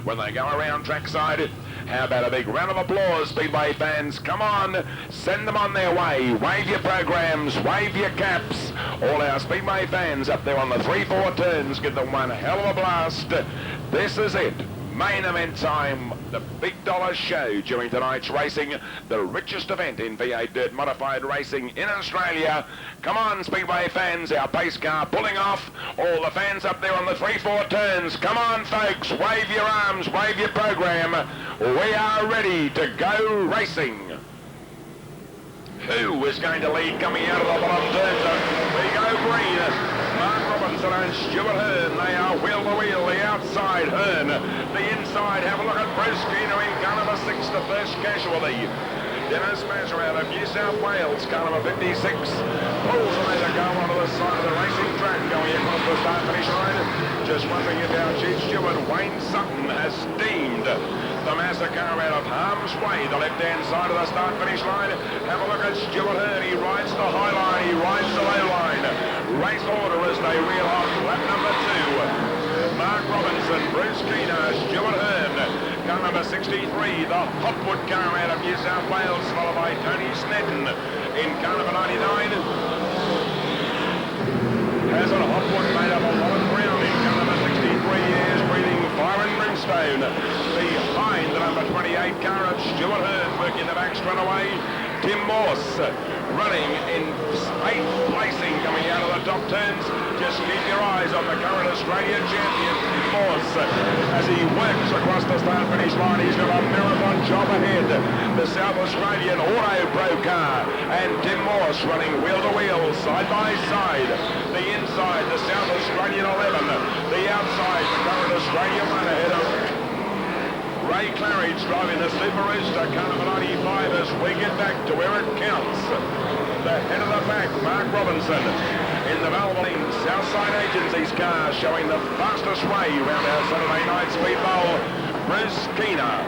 Speaker 6: When they go around trackside, how about a big round of applause, Speedway fans? Come on, send them on their way. Wave your programs, wave your caps. All our Speedway fans up there on the 3-4 turns, give them one hell of a blast. This is it. Main event time, the big dollar show during tonight's racing, the richest event in V8 Dirt Modified Racing in Australia. Come on, Speedway fans, our pace car pulling off. All the fans up there on the 3-4 turns. Come on, folks, wave your arms, wave your program. We are ready to go racing. Who is going to lead coming out of the bottom turns? We go green. Mark Robinson and Stuart Hearn. They are wheel to wheel. The outside, Hearn. The inside, have a look at Bruce Kiehne in car number 6, the first casualty. Dennis Mazur out of New South Wales, car number 56. Pulls away to go onto the side of the racing track, going across the start finish line. Just wondering if our Chief Steward, Wayne Sutton, has steamed the Mazda car out of harm's way, the left-hand side of the start-finish line. Have a look at Stuart Hearn. He rides the high line, he rides the low line. Race order as they reel off lap number 2. Mark Robinson, Bruce Kiehne, Stuart Hearn. Car number 63, the Hotwood car out of New South Wales, followed by Tony Snedden in car number 99. Has a Hotwood made up a lot of ground in car number 63 years, breathing fire and brimstone. Behind the number 28 car of Stuart Hearn, working the back straight away. Tim Morse running in 8th placing, coming out of the top turns. Just keep your eyes on the current Australian champion, Tim Morse, as he works across the start-finish line. He's got a marathon job ahead. The South Australian Auto Pro car and Tim Morse running wheel-to-wheel, side-by-side. The inside, the South Australian 11. The outside, the current Australian 1 ahead of Ray Claridge driving the Super Rooster, Carnival 95 as we get back to where it counts. The head of the pack, Mark Robinson, in the Valvoline Southside Agencies car, showing the fastest way round our Saturday night speed bowl. Bruce Kiehne,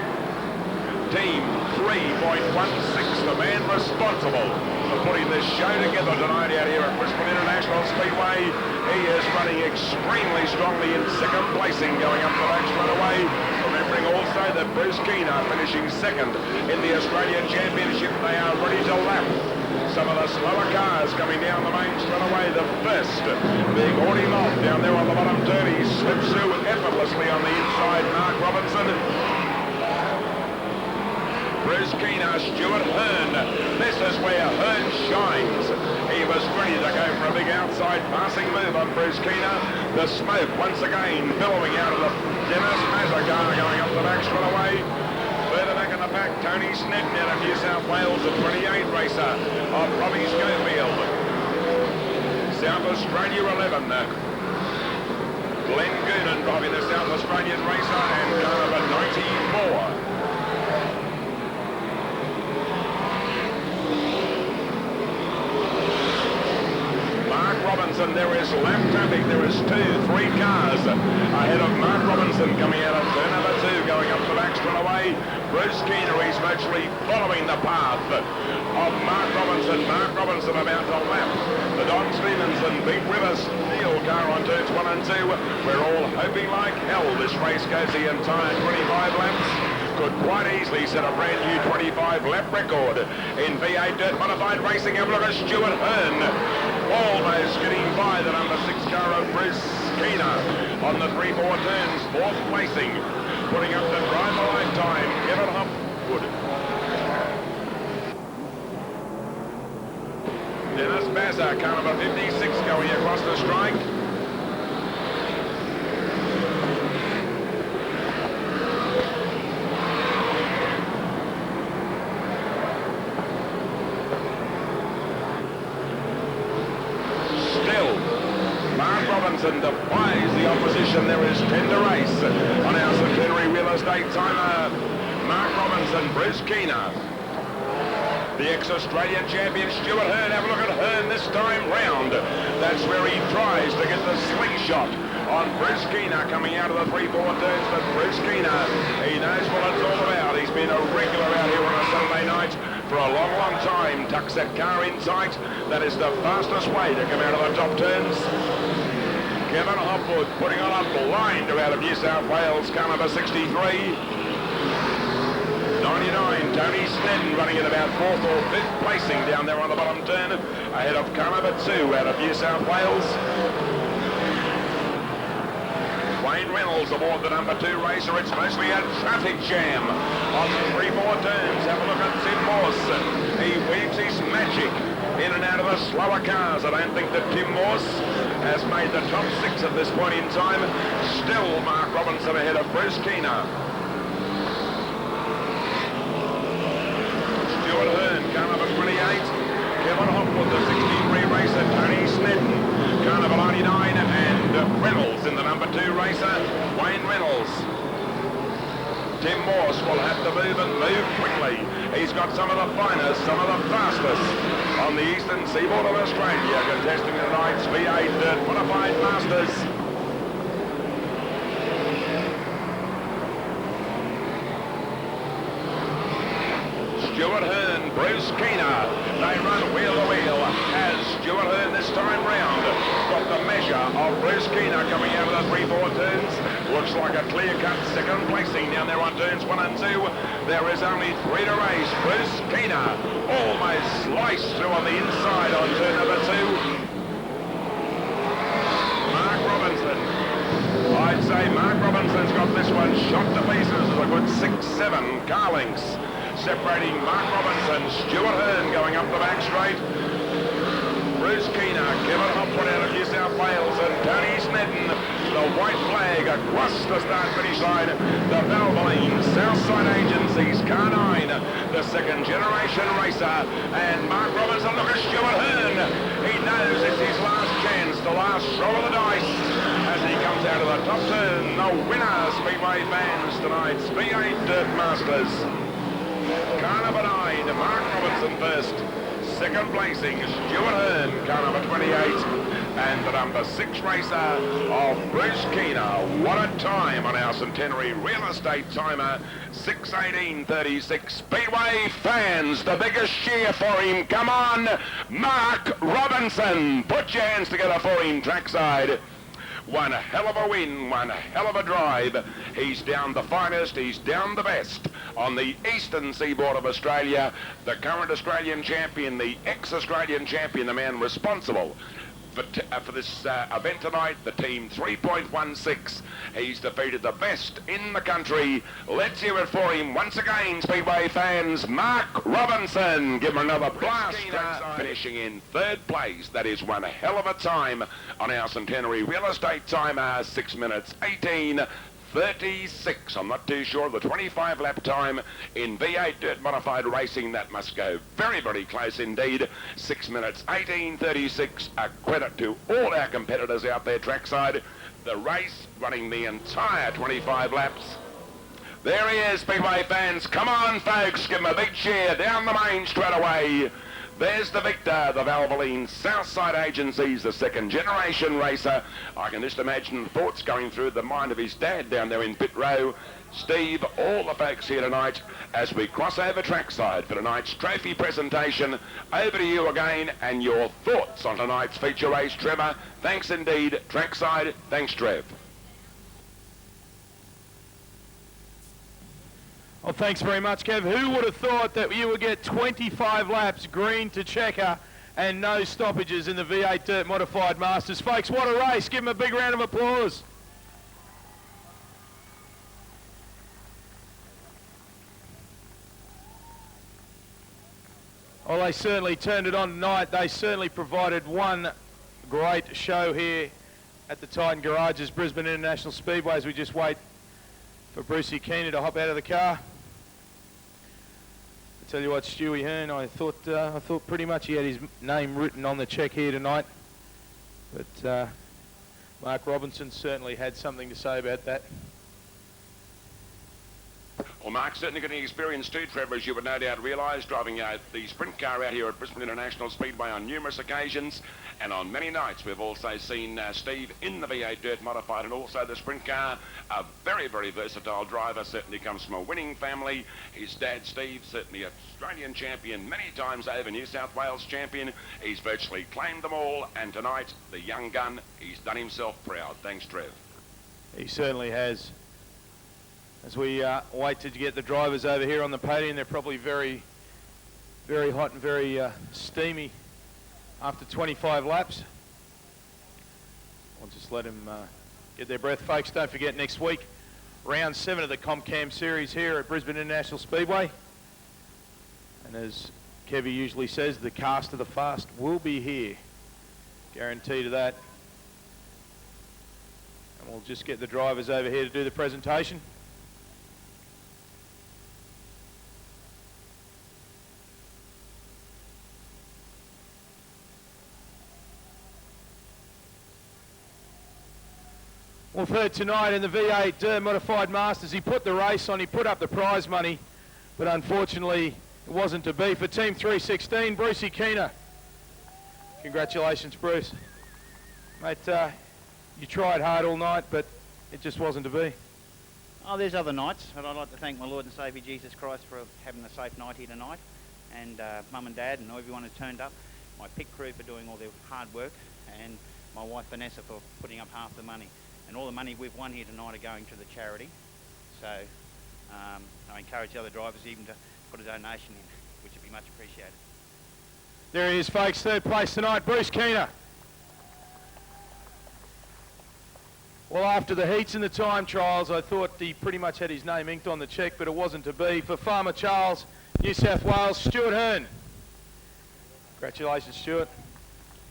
Speaker 6: team 3.16, the man responsible for putting this show together tonight out here at Brisbane International Speedway. He is running extremely strongly in second placing, going up the back straight away. Remembering also that Bruce Kiehne finishing second in the Australian Championship. They are ready to lap some of the slower cars coming down the main straight away. The first big Audi mob down there on the bottom turn. He slips through effortlessly on the inside, Mark Robinson. Bruce Kiehne, Stuart Hearn. This is where Hearn shines. He was ready to go for a big outside passing move on Bruce Kiehne. The smoke once again billowing out of the Dennis Mazza car going up the back straight away. Further back in the pack, Tony Snedden out of New South Wales, the 28 racer of Robbie Schofield. South Australia 11. Glenn Goonan driving the South Australian racer and car number 94. Robinson, there is lap traffic. There is 2-3 cars ahead of Mark Robinson coming out of turn number 2, going up the back straight away. Bruce Kiehne is virtually following the path of Mark Robinson. Mark Robinson about to lap the Don Stevenson Big River Steel car on turns 1 and 2. We're all hoping like hell this race goes the entire 25 laps. Could quite easily set a brand new 25 lap record in V8 Dirt Modified Racing. Have a look at Stuart Hearn, almost getting by the number 6 car of Bruce Kiehne on the 3-4 turns, 4th placing, putting up the drive of a lifetime, Kevin Hopwood. Dennis Mazza, car number 56, going across the strike. Defies the opposition. There is 10 to race on our centenary real estate timer. Mark Robinson, Bruce Kiehne, the ex-Australian champion Stuart Hearn. Have a look at Hearn this time round. That's where he tries to get the slingshot on Bruce Kiehne coming out of the 3-4 turns. But Bruce Kiehne, he knows what it's all about. He's been a regular out here on a Saturday night for a long, long time. Tucks that car in tight. That is the fastest way to come out of the top turns. Kevin Hopwood putting on a blinder out of New South Wales, car number 63. 99, Tony Snedden running at about 4th or 5th placing down there on the bottom turn, ahead of car number 2 out of New South Wales. Wayne Reynolds aboard the number 2 racer. It's mostly a traffic jam on the 3-4 turns. Have a look at Tim Morse. He weaves his magic in and out of the slower cars. I don't think that Tim Morse has made the top 6 at this point in time. Still Mark Robinson ahead of Bruce Kiehne. Stuart Hearn, car number 28. Kevin Hopwood, the 63 racer. Tony Snedden, car number 99. And Reynolds in the number 2 racer. Wayne Reynolds. Tim Morse will have to move and move quickly. He's got some of the finest, some of the fastest on the eastern seaboard of Australia, contesting tonight's V8 Dirt Modified Masters. Stuart Hearn, Bruce Kiehne, they run wheel to wheel as Stuart Hearn this time round got the measure of Bruce Kiehne coming out of the 3-4 turns. Looks like a clear-cut second placing down there on turns 1 and 2. There is only 3 to race. Bruce Kiehne almost sliced through on the inside on turn number 2. Mark Robinson. I'd say Mark Robinson's got this one shot to pieces with a good 6-7 car lengths separating Mark Robinson. Stuart Hearn going up the back straight. Bruce Kiehne, Kevin Hopwood out of New South Wales, and Tony Snedden, the white flag across the start-finish line. The Valvoline Southside Agencies, car 9, the second generation racer, and Mark Robinson. Look at Stuart Hearn. He knows it's his last chance, the last throw of the dice, as he comes out of the top turn. The winner, Speedway fans, tonight's V8 Dirt Masters. Car number 9, Mark Robinson first. Second placing, Stuart Hearn, car number 28. And the number 6 racer of Bruce Kiehne. What a time on our Centenary Real Estate timer, 6:18:36. Speedway fans, the biggest cheer for him. Come on, Mark Robinson. Put your hands together for him, trackside. One hell of a win, one hell of a drive. He's down the finest, he's down the best on the eastern seaboard of Australia. The current Australian champion, the ex-Australian champion, the man responsible for this event tonight, the team 3.16. He's defeated the best in the country. Let's hear it for him once again, Speedway fans. Mark Robinson, give him another blast. Finishing in 3rd place. That is one hell of a time on our Centenary Real Estate timer, 6 minutes 18:36. I'm not too sure of the 25 lap time in V8 Dirt Modified Racing. That must go very, very close indeed. 6 minutes 18:36. A credit to all our competitors out there trackside. The race running the entire 25 laps. There he is, Speedway fans. Come on, folks. Give him a big cheer down the main straight away. There's the victor, the Valvoline Southside Agencies, the 2nd generation racer. I can just imagine the thoughts going through the mind of his dad down there in pit row. Steve, all the folks here tonight as we cross over trackside for tonight's trophy presentation. Over to you again and your thoughts on tonight's feature race, Trevor. Thanks indeed, trackside. Thanks, Trev.
Speaker 5: Well, thanks very much, Kev. Who would have thought that you would get 25 laps green to checker and no stoppages in the V8 Dirt Modified Masters? Folks, what a race. Give them a big round of applause. Well, they certainly turned it on tonight. They certainly provided one great show here at the Titan Garages, Brisbane International Speedway, as we just wait for Brucey Kiehne to hop out of the car. I tell you what, Stewie Hearn, I thought pretty much he had his name written on the check here tonight. But Mark Robinson certainly had something to say about that.
Speaker 6: Well, Mark's certainly getting experience too, Trevor, as you would no doubt realise, driving the sprint car out here at Brisbane International Speedway on numerous occasions. And on many nights we've also seen Steve in the V8 Dirt Modified and also the sprint car. A very, very versatile driver, certainly comes from a winning family. His dad, Steve, certainly an Australian champion many times over, New South Wales champion. He's virtually claimed them all, and tonight, the young gun, he's done himself proud. Thanks, Trev.
Speaker 5: He certainly has. As we wait to get the drivers over here on the podium, they're probably very, very hot and very steamy after 25 laps. I'll just let them get their breath, folks. Don't forget, next week, round 7 of the ComCam series here at Brisbane International Speedway. And as Kevy usually says, the cast of the fast will be here. Guarantee to that. And we'll just get the drivers over here to do the presentation. Well, third tonight in the V8 Dirt Modified Masters, he put the race on, he put up the prize money, but unfortunately it wasn't to be for Team 316, Brucey Kiehne. Congratulations, Bruce. Mate, you tried hard all night, but it just wasn't to be.
Speaker 3: Oh, there's other nights, and I'd like to thank my Lord and Saviour Jesus Christ for having a safe night here tonight, and Mum and Dad and everyone who turned up, my pit crew for doing all their hard work, and my wife Vanessa for putting up half the money. And all the money we've won here tonight are going to the charity. So I encourage the other drivers even to put a donation in, which would be much appreciated.
Speaker 5: There he is, folks, third place tonight, Bruce Kiehne. Well, after the heats and the time trials, I thought he pretty much had his name inked on the cheque, but it wasn't to be. For Farmer Charles, New South Wales, Stuart Hearn. Congratulations, Stuart.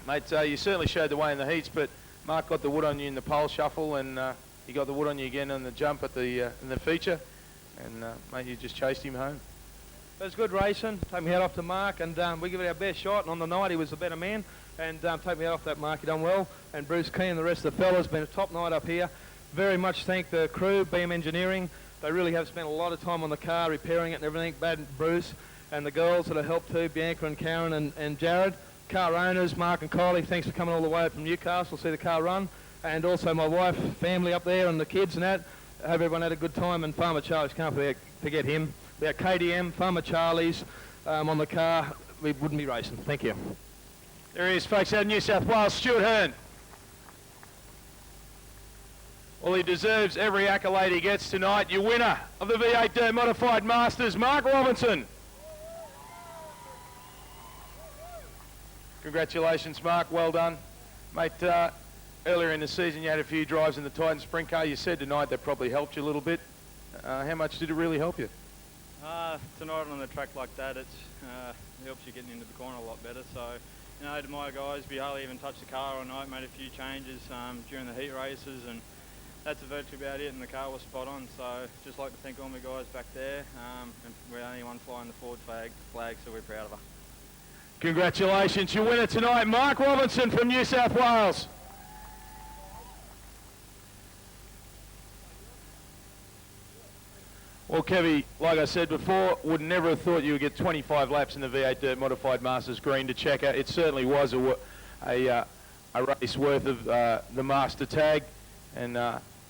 Speaker 5: Mate, you certainly showed the way in the heats, but Mark got the wood on you in the pole shuffle, and he got the wood on you again on the jump at the in the feature, and mate, you just chased him home.
Speaker 4: It was good racing. Take my hat off to Mark, and we give it our best shot. And on the night, he was the better man. And take my hat off that, Mark. You done well. And Bruce Kiehne and the rest of the fellas, been a top night up here. Very much thank the crew, BM Engineering. They really have spent a lot of time on the car, repairing it and everything. Bad Bruce and the girls that have helped too, Bianca and Karen and Jared. Car owners, Mark and Kylie, thanks for coming all the way up from Newcastle to see the car run. And also my wife, family up there, and the kids and that. I hope everyone had a good time. And Farmer Charlie's, can't forget him. We had KDM, Farmer Charlie's on the car. We wouldn't be racing. Thank you.
Speaker 5: There he is, folks, out of New South Wales, Stuart Hearn. Well, he deserves every accolade he gets tonight. Your winner of the V8 Dirt Modified Masters, Mark Robinson. Congratulations, Mark. Well done. Mate, earlier in the season you had a few drives in the Titan Sprint Car. You said tonight that probably helped you a little bit. How much did it really help you?
Speaker 8: Tonight on a track like that, it helps you getting into the corner a lot better. So, you know, to my guys, we hardly even touched the car all night, made a few changes during the heat races, and that's virtually about it, and the car was spot on. So just like to thank all my guys back there, and we're the only one flying the Ford flag, so we're proud of her.
Speaker 5: Congratulations, your winner tonight, Mark Robinson from New South Wales. Well, Kevy, like I said before, would never have thought you would get 25 laps in the V8 Dirt Modified Masters Green to Checker. It certainly was a race worth of the Master Tag, and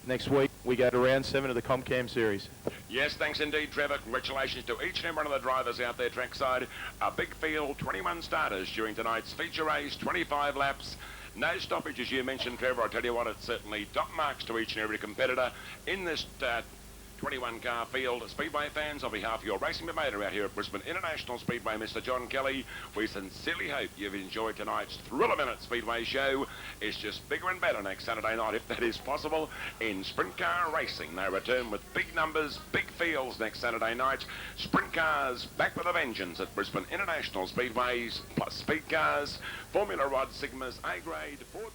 Speaker 5: next week we go to round 7 of the ComCam Series.
Speaker 6: Yes, thanks indeed, Trevor. Congratulations to each and every one of the drivers out there trackside. A big field, 21 starters during tonight's feature race, 25 laps. No stoppage, as you mentioned, Trevor. I tell you what, it's certainly top marks to each and every competitor in this 21-car field. Speedway fans, on behalf of your racing promoter out here at Brisbane International Speedway, Mr. John Kelly, we sincerely hope you've enjoyed tonight's Thrill-A-Minute Speedway show. It's just bigger and better next Saturday night, if that is possible, in sprint car racing. They return with big numbers, big fields next Saturday night. Sprint cars back with a vengeance at Brisbane International Speedways, plus speed cars, Formula Rod Sigmas A-grade, Ford...